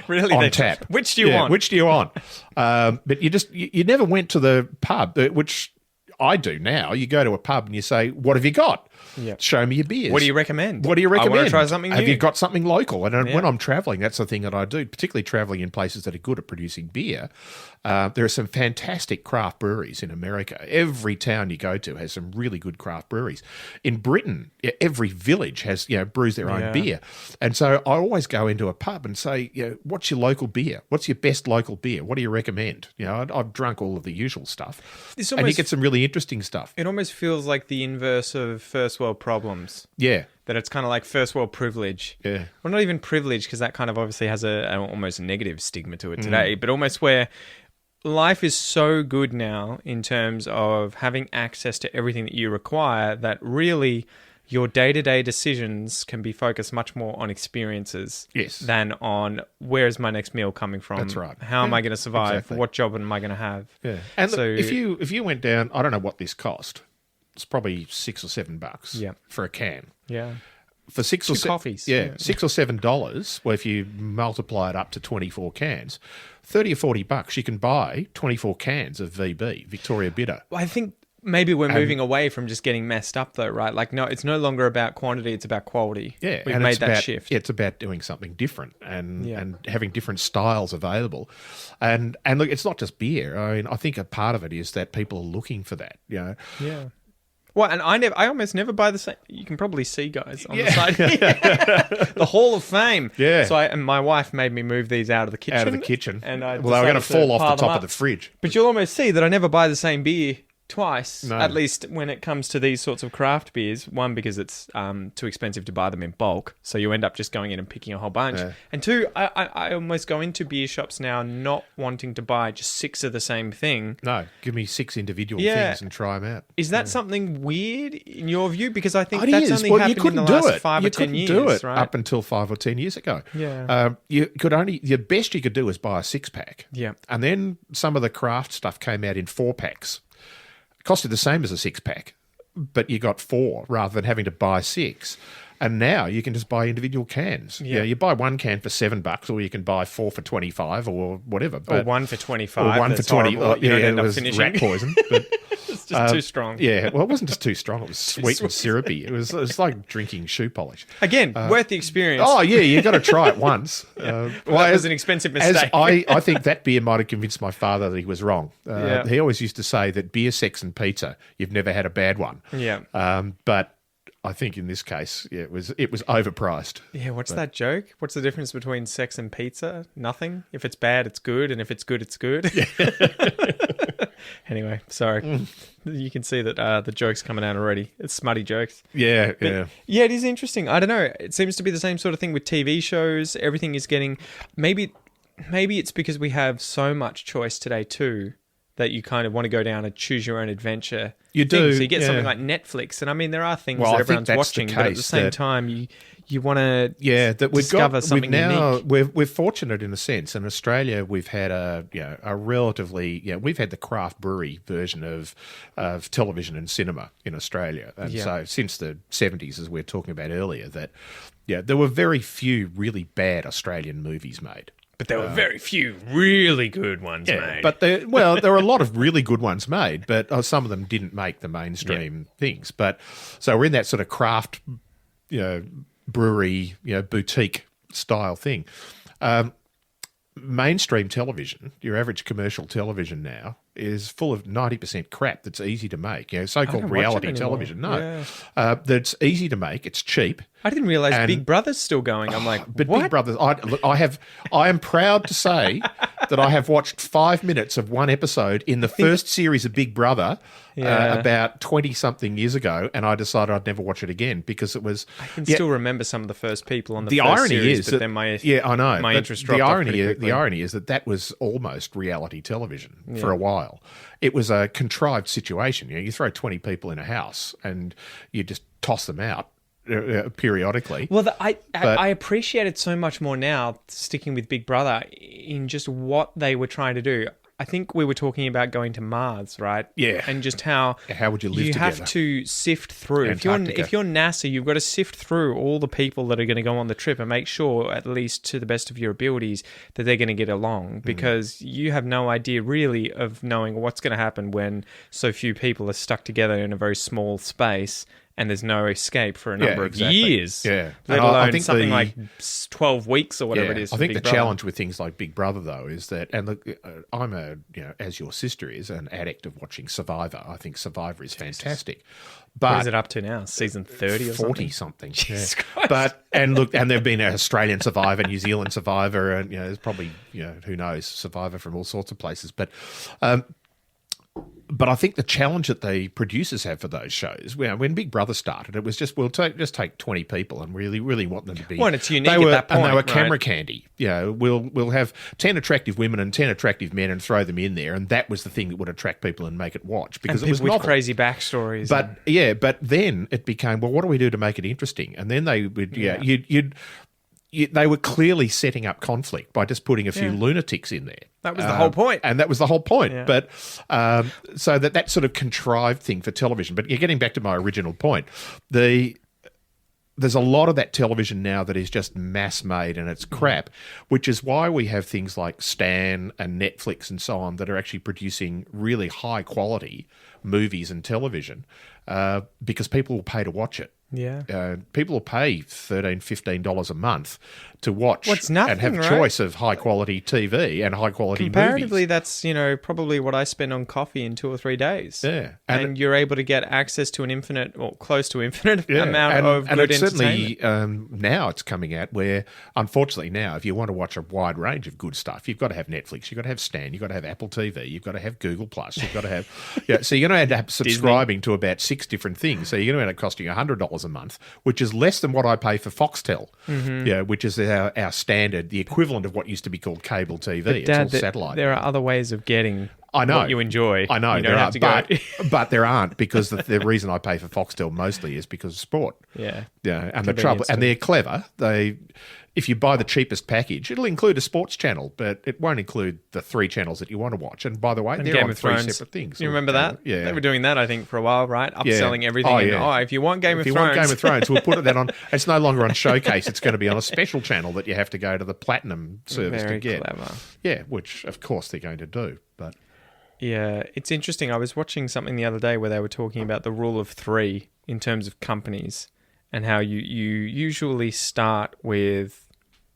Really, on tap. Which do you want? Which do you want? But you never went to the pub, which I do now. You go to a pub and you say, "What have you got? Show me your beers. What do you recommend? I want to try something new. Have you got something local?" And when I'm traveling, that's the thing that I do, particularly traveling in places that are good at producing beer. There are some fantastic craft breweries in America. Every town you go to has some really good craft breweries. In Britain, every village has brews their own beer. And so I always go into a pub and say, "What's your local beer? What's your best local beer? What do you recommend?" I've drunk all of the usual stuff, and you get some really interesting stuff. It almost feels like the inverse of first world problems. Yeah. That it's kind of like first world privilege. Yeah. Well, not even privilege, because that kind of obviously has an almost negative stigma to it today, but almost where life is so good now in terms of having access to everything that you require that really your day-to-day decisions can be focused much more on experiences than on where is my next meal coming from? That's right. How am I going to survive? Exactly. What job am I going to have? Yeah. And look, if you went down, I don't know what this cost, it's probably $6 or $7 for a can. Yeah. For six or coffees. $6 or $7. Well, if you multiply it up to 24 cans, $30 or $40, you can buy 24 cans of VB, Victoria Bitter. Well, I think maybe we're moving away from just getting messed up, though, right? Like, no, it's no longer about quantity; it's about quality. Yeah, we've made that shift. It's about doing something different and having different styles available. And look, it's not just beer. I mean, I think a part of it is that people are looking for that. You know. Yeah. Well, and I almost never buy the same. You can probably see, guys, on the side. The Hall of Fame. Yeah. So and my wife made me move these out of the kitchen. Out of the kitchen. And I they were going to fall off the top up. of the fridge. But you'll almost see that I never buy the same beer twice, No. at least when it comes to these sorts of craft beers. One, because it's too expensive to buy them in bulk, so you end up just going in and picking a whole bunch. Yeah. And two, I almost go into beer shops now not wanting to buy just 6 of the same thing. No, give me 6 individual things and try them out. Is that something weird in your view? Because I think It that's is. only happened you couldn't in the last do it. 5 you or 10 years, couldn't do it right? up until 5 or 10 years ago. Yeah. You could only the best you could do was buy a 6-pack. Yeah. And then some of the craft stuff came out in 4-packs. Costed the same as a 6-pack, but you got 4 rather than having to buy 6. And now you can just buy individual cans. Yeah. You buy one can for $7, or you can buy 4 for 25, or whatever. Or 1 for 25. Or 1 for That's 20. horrible. You don't end it up was finishing. rat poison. But It's just too strong. yeah, well, it wasn't just too strong. It was sweet and syrupy. It was like drinking shoe polish. Again, worth the experience. Oh yeah, you got to try it once. Well, that was an expensive mistake. I think that beer might have convinced my father that he was wrong. Yeah. He always used to say that beer, sex, and pizza, you've never had a bad one. Yeah. But I think in this case, it was overpriced. Yeah, what's that joke? What's the difference between sex and pizza? Nothing. If it's bad, it's good, and if it's good, it's good. Anyway, sorry. You can see that the joke's coming out already. It's smutty jokes. Yeah, But, yeah, it is interesting. I don't know. It seems to be the same sort of thing with TV shows. Everything is getting... Maybe it's because we have so much choice today too, that you kind of want to go down a choose your own adventure. You do, So you get yeah. something like Netflix, and I mean there are things Well, that I think everyone's that's watching, the but at the case same that- time you want to that discover something unique. We're fortunate in a sense. In Australia, we've had a relatively we've had the craft brewery version of television and cinema in Australia, and so since the 70s, as we were talking about earlier, that there were very few really bad Australian movies made. But there were very few really good ones made. But there were a lot of really good ones made, but some of them didn't make the mainstream things. But so we're in that sort of craft, brewery, boutique style thing. Mainstream television, your average commercial television now, is full of 90% crap that's easy to make. So-called reality television. No, that's easy to make. It's cheap. I didn't realize Big Brother's still going. I'm like, But what? Big Brother, I am proud to say that I have watched 5 minutes of one episode in the first series of Big Brother about 20-something years ago, and I decided I'd never watch it again because it was... I can still remember some of the first people on the first irony series, is but that, then my I know. my but interest dropped off pretty quickly. The irony is that was almost reality television for a while. It was a contrived situation. You throw 20 people in a house and you just toss them out periodically. Well, I appreciate it so much more now, sticking with Big Brother, in just what they were trying to do. I think we were talking about going to Mars, right? Yeah. And just how would you live you together? have to sift through. If you're NASA, you've got to sift through all the people that are going to go on the trip and make sure, at least to the best of your abilities, that they're going to get along. Because you have no idea really of knowing what's going to happen when so few people are stuck together in a very small space and there's no escape for a number of years. Yeah. Let And alone I think something like 12 weeks or whatever it is. I for think Big the Brother. challenge with things like Big Brother, though, is that, and look, I'm as your sister is, an addict of watching Survivor. I think Survivor is fantastic. But What is it up to now? Season 30 or 40 something? something. Jesus Yeah. Christ. And there've been an Australian Survivor, New Zealand Survivor, and there's probably who knows, Survivor from all sorts of places. But I think the challenge that the producers have for those shows, when Big Brother started, it was just we'll take 20 people and really want them to be. Well, it's unique they were, at that point, and they were right? camera candy. We'll have 10 attractive women and 10 attractive men and throw them in there, and that was the thing that would attract people and make it watch because And it was people with novel. crazy backstories. But then it became, well, what do we do to make it interesting? And then they would, they were clearly setting up conflict by just putting a few lunatics in there. That was the whole point. And that was the whole point. Yeah. But so that sort of contrived thing for television. But you're getting back to my original point. There's a lot of that television now that is just mass made and it's crap, which is why we have things like Stan and Netflix and so on that are actually producing really high quality movies and television because people will pay to watch it. Yeah. People will pay $13, $15 a month to watch nothing, and have a right? choice of high quality TV and high quality Comparatively, movies. that's, probably what I spend on coffee in 2 or 3 days. Yeah. And you're able to get access to an infinite or close to infinite Yeah, amount of and good it's entertainment. certainly now it's coming out where, unfortunately, now if you want to watch a wide range of good stuff, you've got to have Netflix, you've got to have Stan, you've got to have Apple TV, you've got to have Google Plus, you've got to have so you're going to end up subscribing to about 6 different things. So you're going to end up costing $100 a month, which is less than what I pay for Foxtel, which is our standard, the equivalent of what used to be called cable TV. It's all satellite. There are other ways of getting I know what you enjoy. I know You there don't are, have to go. but there aren't because the reason I pay for Foxtel mostly is because of sport. Yeah. Yeah, and the trouble, and they're clever. If you buy the cheapest package, it'll include a sports channel, but it won't include the 3 channels that you want to watch. And by the way, they're Game on of 3 Thrones. separate things. You remember that? Yeah. They were doing that, I think, for a while, right? Upselling everything. Oh, And, yeah. if you want Game of If you Thrones. want Game of Thrones, we'll put that on. It's no longer on Showcase. It's going to be on a special channel that you have to go to the Platinum service Very to get. clever. Yeah, which of course they're going to do. But Yeah, it's interesting. I was watching something the other day where they were talking about the rule of 3 in terms of companies and how you usually start with,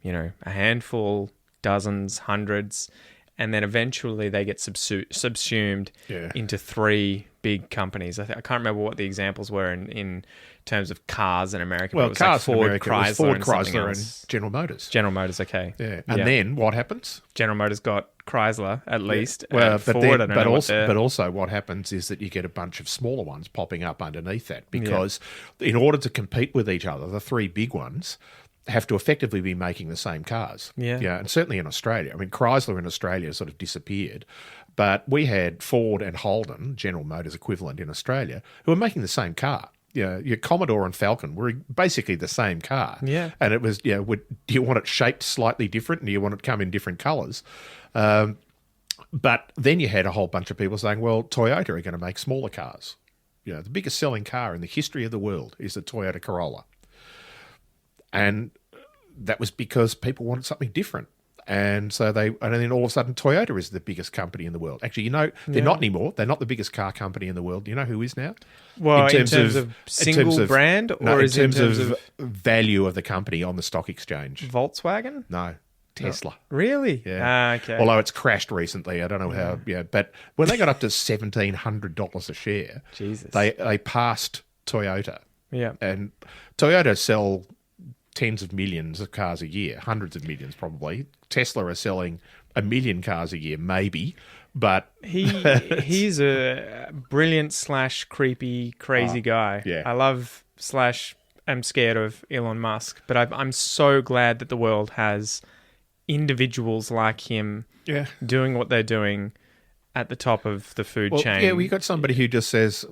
a handful, dozens, hundreds, and then eventually they get subsumed into 3 big companies. I can't remember what the examples were in terms of cars in America. well, but it was cars like in Ford, America, Chrysler, it was Ford, and something Chrysler, else. and General Motors. General Motors, okay. Yeah, and then what happens? General Motors got Chrysler at least. Well, and but Ford, I don't know but also what happens is that you get a bunch of smaller ones popping up underneath that because in order to compete with each other, the 3 big ones have to effectively be making the same cars. Yeah. And certainly in Australia. I mean, Chrysler in Australia sort of disappeared, but we had Ford and Holden, General Motors equivalent in Australia, who were making the same car. Your Commodore and Falcon were basically the same car. Yeah. And it was, do you want it shaped slightly different? And do you want it to come in different colours? But then you had a whole bunch of people saying, well, Toyota are going to make smaller cars. The biggest selling car in the history of the world is the Toyota Corolla. And that was because people wanted something different. And so and then all of a sudden Toyota is the biggest company in the world. Actually, they're not anymore. They're not the biggest car company in the world. Do you know who is now? Well, in terms of single brand, or in terms of value of the company on the stock exchange? Volkswagen? No, Tesla. Really? Yeah. Okay. Although it's crashed recently. I don't know how. Yeah, but when they got up to $1,700 a share, Jesus. they passed Toyota. Yeah. And Toyota sell tens of millions of cars a year, hundreds of millions probably. Tesla are selling 1 million cars a year, maybe, but he's a brilliant / creepy, crazy guy. Yeah. I love / am scared of Elon Musk, but I'm so glad that the world has individuals like him doing what they're doing at the top of the food chain. Yeah, we got somebody who just says,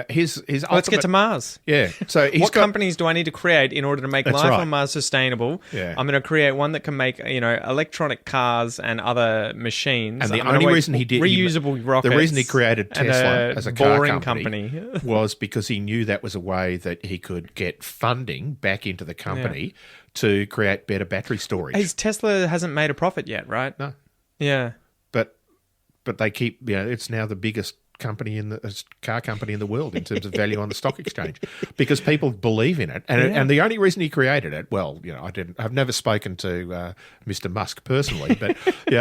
his ultimate... Let's get to Mars. Yeah. So what companies do I need to create in order to make life on Mars sustainable? Yeah. I'm going to create one that can make, electronic cars and other machines. And the only reason he did... reusable rockets. The reason he created Tesla as a car company company was because he knew that was a way that he could get funding back into the company to create better battery storage. Tesla hasn't made a profit yet, right? No. Yeah. But they keep, it's now the biggest car company in the world in terms of value on the stock exchange because people believe in it. And the only reason he created it, I've never spoken to Mr. Musk personally, but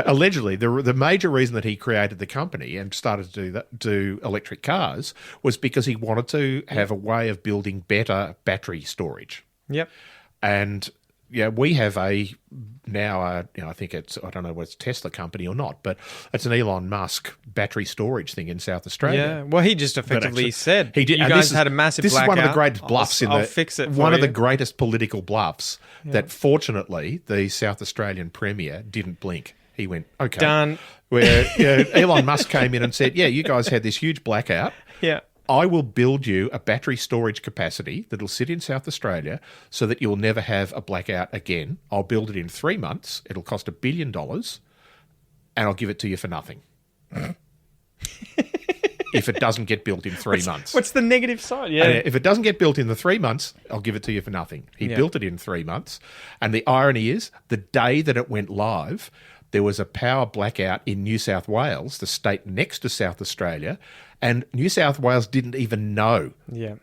allegedly the major reason that he created the company and started to do electric cars was because he wanted to have a way of building better battery storage. Yep. And we have I think I don't know whether it's a Tesla company or not, but it's an Elon Musk battery storage thing in South Australia. Yeah, well, he just effectively said he did. You guys had a massive blackout. This is one of the greatest bluffs I'll fix it for one you. of the greatest political bluffs that fortunately the South Australian Premier didn't blink. He went, okay. Done. Where Elon Musk came in and said, you guys had this huge blackout. Yeah. I will build you a battery storage capacity that'll sit in South Australia so that you'll never have a blackout again. I'll build it in 3 months. It'll cost $1 billion. and I'll give it to you for nothing. If it doesn't get built in 3 months. What's the negative side? Yeah. And if it doesn't get built in the 3 months, I'll give it to you for nothing. He built it in 3 months. And the irony is, the day that it went live, there was a power blackout in New South Wales, the state next to South Australia, and New South Wales didn't even know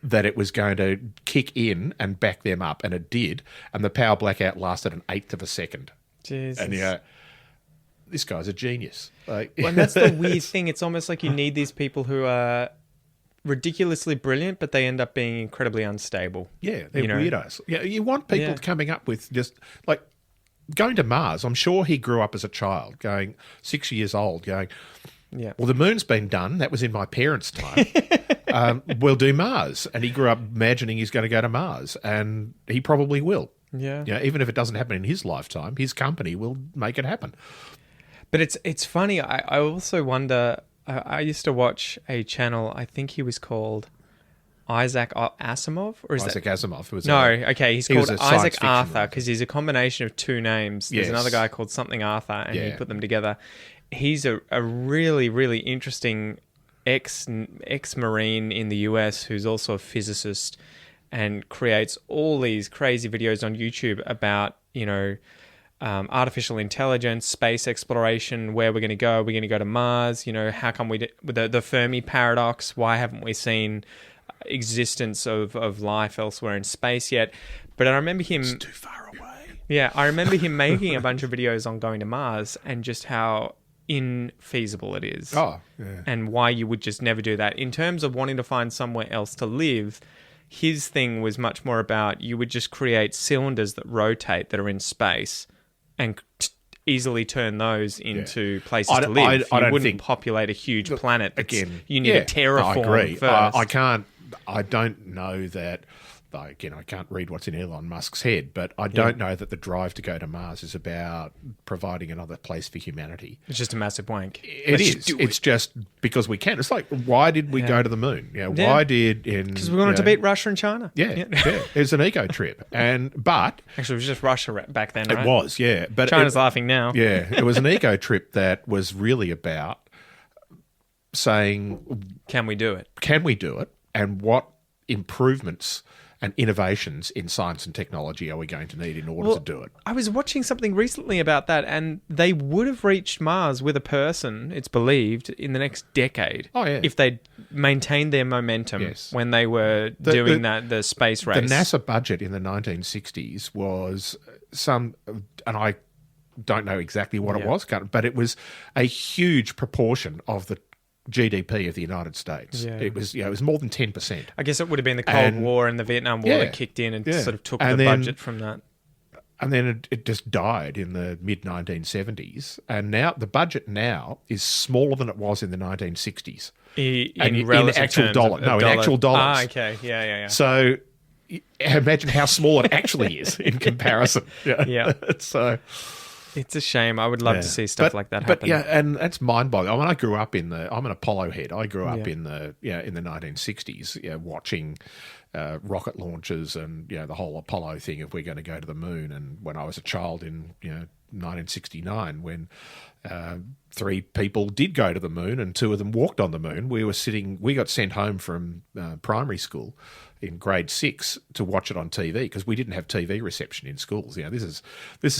that it was going to kick in and back them up, and it did. And the power blackout lasted an eighth of a second. Jesus. And this guy's a genius. Like, well, and that's the weird thing. It's almost like you need these people who are ridiculously brilliant, but they end up being incredibly unstable. Yeah, they're weirdos. Yeah, you want people coming up with just like going to Mars. I'm sure he grew up as a child, going 6 years old, going, well, the moon's been done. That was in my parents' time. We'll do Mars. And he grew up imagining he's going to go to Mars, and he probably will. Yeah. Even if it doesn't happen in his lifetime, his company will make it happen. But it's funny. I also wonder. I used to watch a channel. I think he was called Isaac Asimov, or is Isaac Asimov? He's called Isaac Arthur because he's a combination of two names. There's another guy called something Arthur, and he put them together. He's a really, really interesting ex-Marine in the US who's also a physicist and creates all these crazy videos on YouTube about artificial intelligence, space exploration, where we're going to go. We're going to go to Mars. How come the Fermi paradox? Why haven't we seen existence of life elsewhere in space yet? But I remember him... It's too far away. Yeah, I remember him making a bunch of videos on going to Mars and just how infeasible it is. Oh, yeah. And why you would just never do that. In terms of wanting to find somewhere else to live, his thing was much more about you would just create cylinders that rotate that are in space and easily turn those into places to live. You wouldn't populate a huge planet. Again, you need a terraform I agree. first. I don't know that. Again, I can't read what's in Elon Musk's head, but I don't know that the drive to go to Mars is about providing another place for humanity. It's just a massive wank. It's just because we can. It's like, why did we go to the moon? Why did... Because we wanted to beat Russia and China. Yeah. It's an ego trip. But... Actually, it was just Russia back then, right? It was, yeah. But China's laughing now. Yeah. It was an ego trip that was really about saying... Can we do it? Can we do it? And what improvements and innovations in science and technology are we going to need in order to do it? I was watching something recently about that, and they would have reached Mars with a person, it's believed, in the next decade. Oh, yeah. If they'd maintained their momentum when they were doing the space race. The NASA budget in the 1960s was and I don't know exactly what it was, but it was a huge proportion of the GDP of the United States. Yeah. It was more than 10%. I guess it would have been the Cold War and the Vietnam War that kicked in and sort of took the budget from that. And then it just died in the mid-1970s. And now the budget now is smaller than it was in the 1960s. In actual dollars. No, in actual dollars. Ah, okay. Yeah. So imagine how small it actually is in comparison. Yeah. So... It's a shame. I would love to see stuff like that happen. But and that's mind-boggling. I mean, I grew up I'm an Apollo head. I grew up in the 1960s, watching rocket launches and the whole Apollo thing. If we're going to go to the moon, and when I was a child in 1969, when 3 people did go to the moon and 2 of them walked on the moon. We got sent home from primary school in grade 6 to watch it on TV because we didn't have TV reception in schools. This is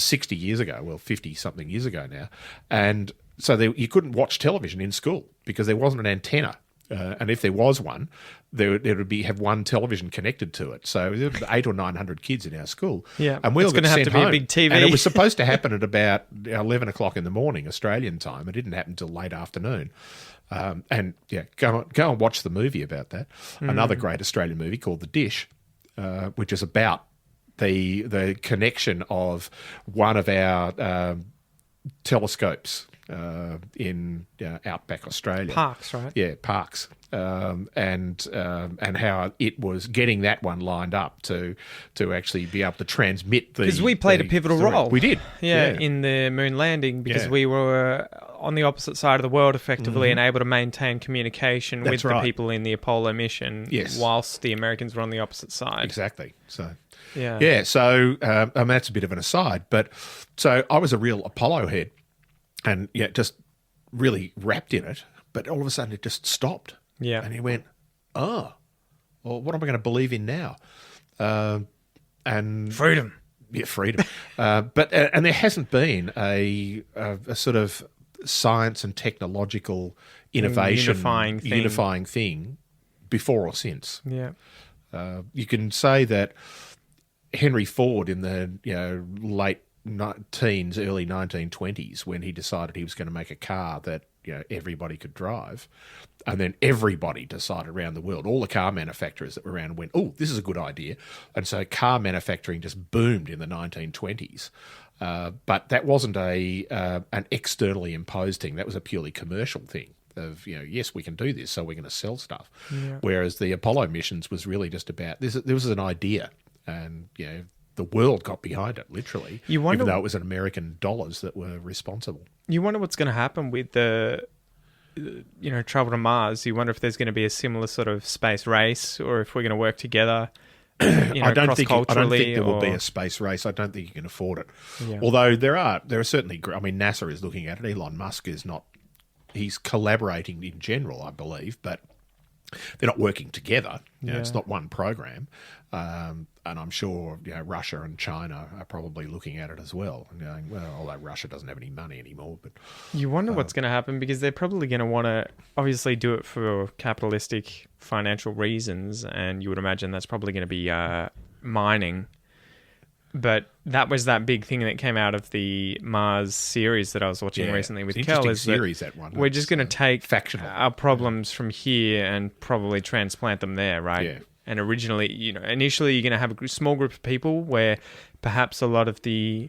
60 years ago, 50 something years ago now, and so you couldn't watch television in school because there wasn't an antenna. And if there was one, there would have one television connected to it. So there were 800 or 900 kids in our school. Yeah, and we all got sent to be home. A big TV. And it was supposed to happen at about 11 o'clock in the morning, Australian time. It didn't happen until late afternoon. Go and watch the movie about that. Another great Australian movie called The Dish, which is about the connection of one of our telescopes in outback Australia. Parks, right? Yeah, Parks. And how it was getting that one lined up to actually be able to transmit the... Because we played a pivotal role. We did. In the moon landing because we were on the opposite side of the world effectively and able to maintain communication with the people in the Apollo mission whilst the Americans were on the opposite side. Exactly. So... Yeah. So that's a bit of an aside. But so I was a real Apollo head. and just really wrapped in it. But all of a sudden, it just stopped. Yeah. And he went, "Oh, well, what am I going to believe in now?" And Freedom. Yeah, freedom. But there hasn't been a sort of science and technological innovation unifying thing before or since. Yeah. You can say that Henry Ford in the late teens, early 1920s, when he decided he was going to make a car that everybody could drive, and then everybody decided around the world, all the car manufacturers that were around went, "Oh, this is a good idea," and so car manufacturing just boomed in the 1920s. But that wasn't an externally imposed thing. That was a purely commercial thing. Of yes, we can do this, so we're going to sell stuff. Yeah. Whereas the Apollo missions was really just about this. There was an idea, and the world got behind it literally. Even though it was American dollars that were responsible. You wonder what's going to happen with the travel to Mars. You wonder if there's going to be a similar sort of space race, or if we're going to work together. I don't think there will be a space race. I don't think you can afford it. Yeah. Although there are certainly. I mean, NASA is looking at it. Elon Musk is not. He's collaborating in general, I believe, but they're not working together. It's not one program. And I'm sure Russia and China are probably looking at it as well and going, well, although Russia doesn't have any money anymore. But you wonder what's going to happen, because they're probably going to want to obviously do it for capitalistic financial reasons, and you would imagine that's probably going to be mining. But that was that big thing that came out of the Mars series that I was watching recently with Kel. Is that we're just going to take our problems from here and probably transplant them there, right? Yeah. And initially you're going to have a small group of people where perhaps a lot of the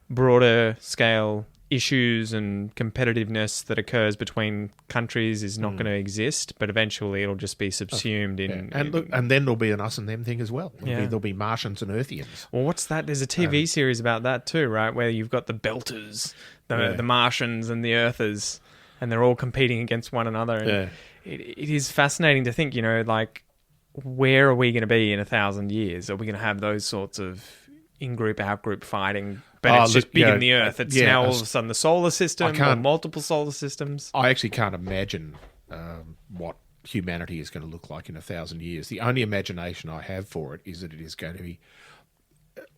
broader scale issues and competitiveness that occurs between countries is not going to exist, but eventually it'll just be subsumed in... And then there'll be an us and them thing as well. There'll be Martians and Earthians. Well, what's that? There's a TV series about that too, right? Where you've got the Belters, the Martians and the Earthers, and they're all competing against one another. And it is fascinating to think, where are we going to be in 1,000 years? Are we going to have those sorts of in-group, out-group fighting? But it's just big in the Earth. It's now all of a sudden the solar system or multiple solar systems. I actually can't imagine what humanity is going to look like in 1,000 years. The only imagination I have for it is that it is going to be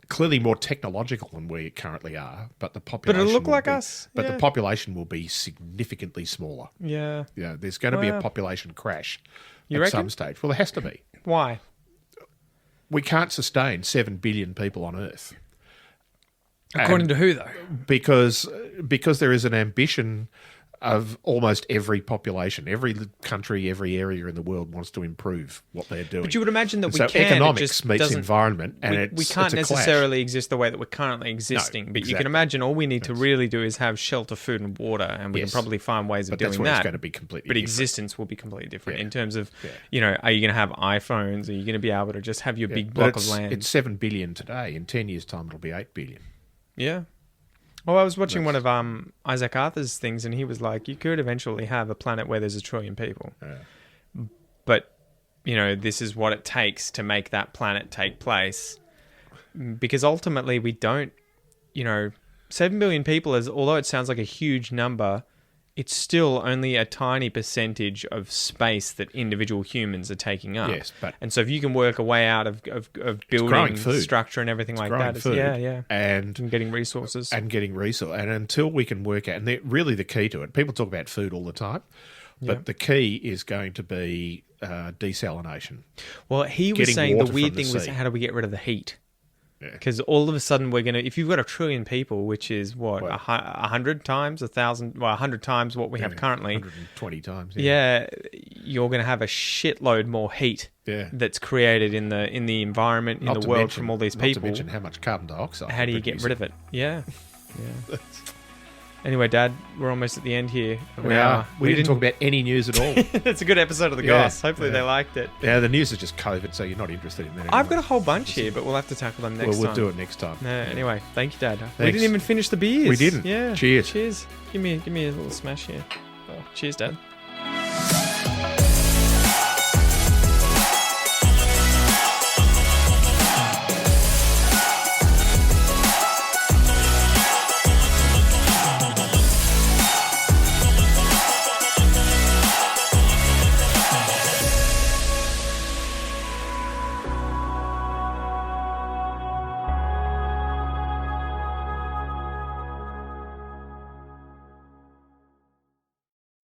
clearly more technological than we currently are, but the population... But it'll look like us. But the population will be significantly smaller. Yeah. There's going to be a population crash at some stage. Well, there has to be. Why? We can't sustain 7 billion people on Earth. According to who, though? Because there is an ambition of almost every population, every country, every area in the world wants to improve what they're doing. But you would imagine that economics meets environment, and we can't necessarily exist the way that we're currently existing. But you can imagine all we need to really do is have shelter, food, and water, and we can probably find ways of doing that. It's going to be completely different. Existence will be completely different in terms of, are you going to have iPhones? Are you going to be able to just have your big block of land? It's 7 billion today. In 10 years' time, it'll be 8 billion. Yeah. Well, I was watching one of Isaac Arthur's things, and he was like, you could eventually have a planet where there's 1 trillion people. Yeah. But, this is what it takes to make that planet take place. Because ultimately we don't, 7 billion people, although it sounds like a huge number, it's still only a tiny percentage of space that individual humans are taking up. Yes, and so if you can work a way out of building structure and everything like that, and getting resources. And until we can work out, and really the key to it, people talk about food all the time, but the key is going to be desalination. Well, he was saying the weird thing was, how do we get rid of the heat? Because all of a sudden we're going to, if you've got 1 trillion people, which is 100 times, 1,000, 100 times what we have currently. 120 times. Yeah, you're going to have a shitload more heat that's created in the environment, in the world from all these people. Not to mention how much carbon dioxide. How do you get rid of it? Yeah. Anyway, Dad, we're almost at the end here. We are. We didn't talk about any news at all. It's a good episode of the Goss. Hopefully they liked it. Yeah, the news is just COVID, so you're not interested in that anymore. I've got a whole bunch here, but we'll have to tackle them next time. We'll do it next time. Anyway, thank you, Dad. Thanks. We didn't even finish the beers. We didn't. Yeah. Cheers. Cheers. Give me a little smash here. Oh, cheers, Dad.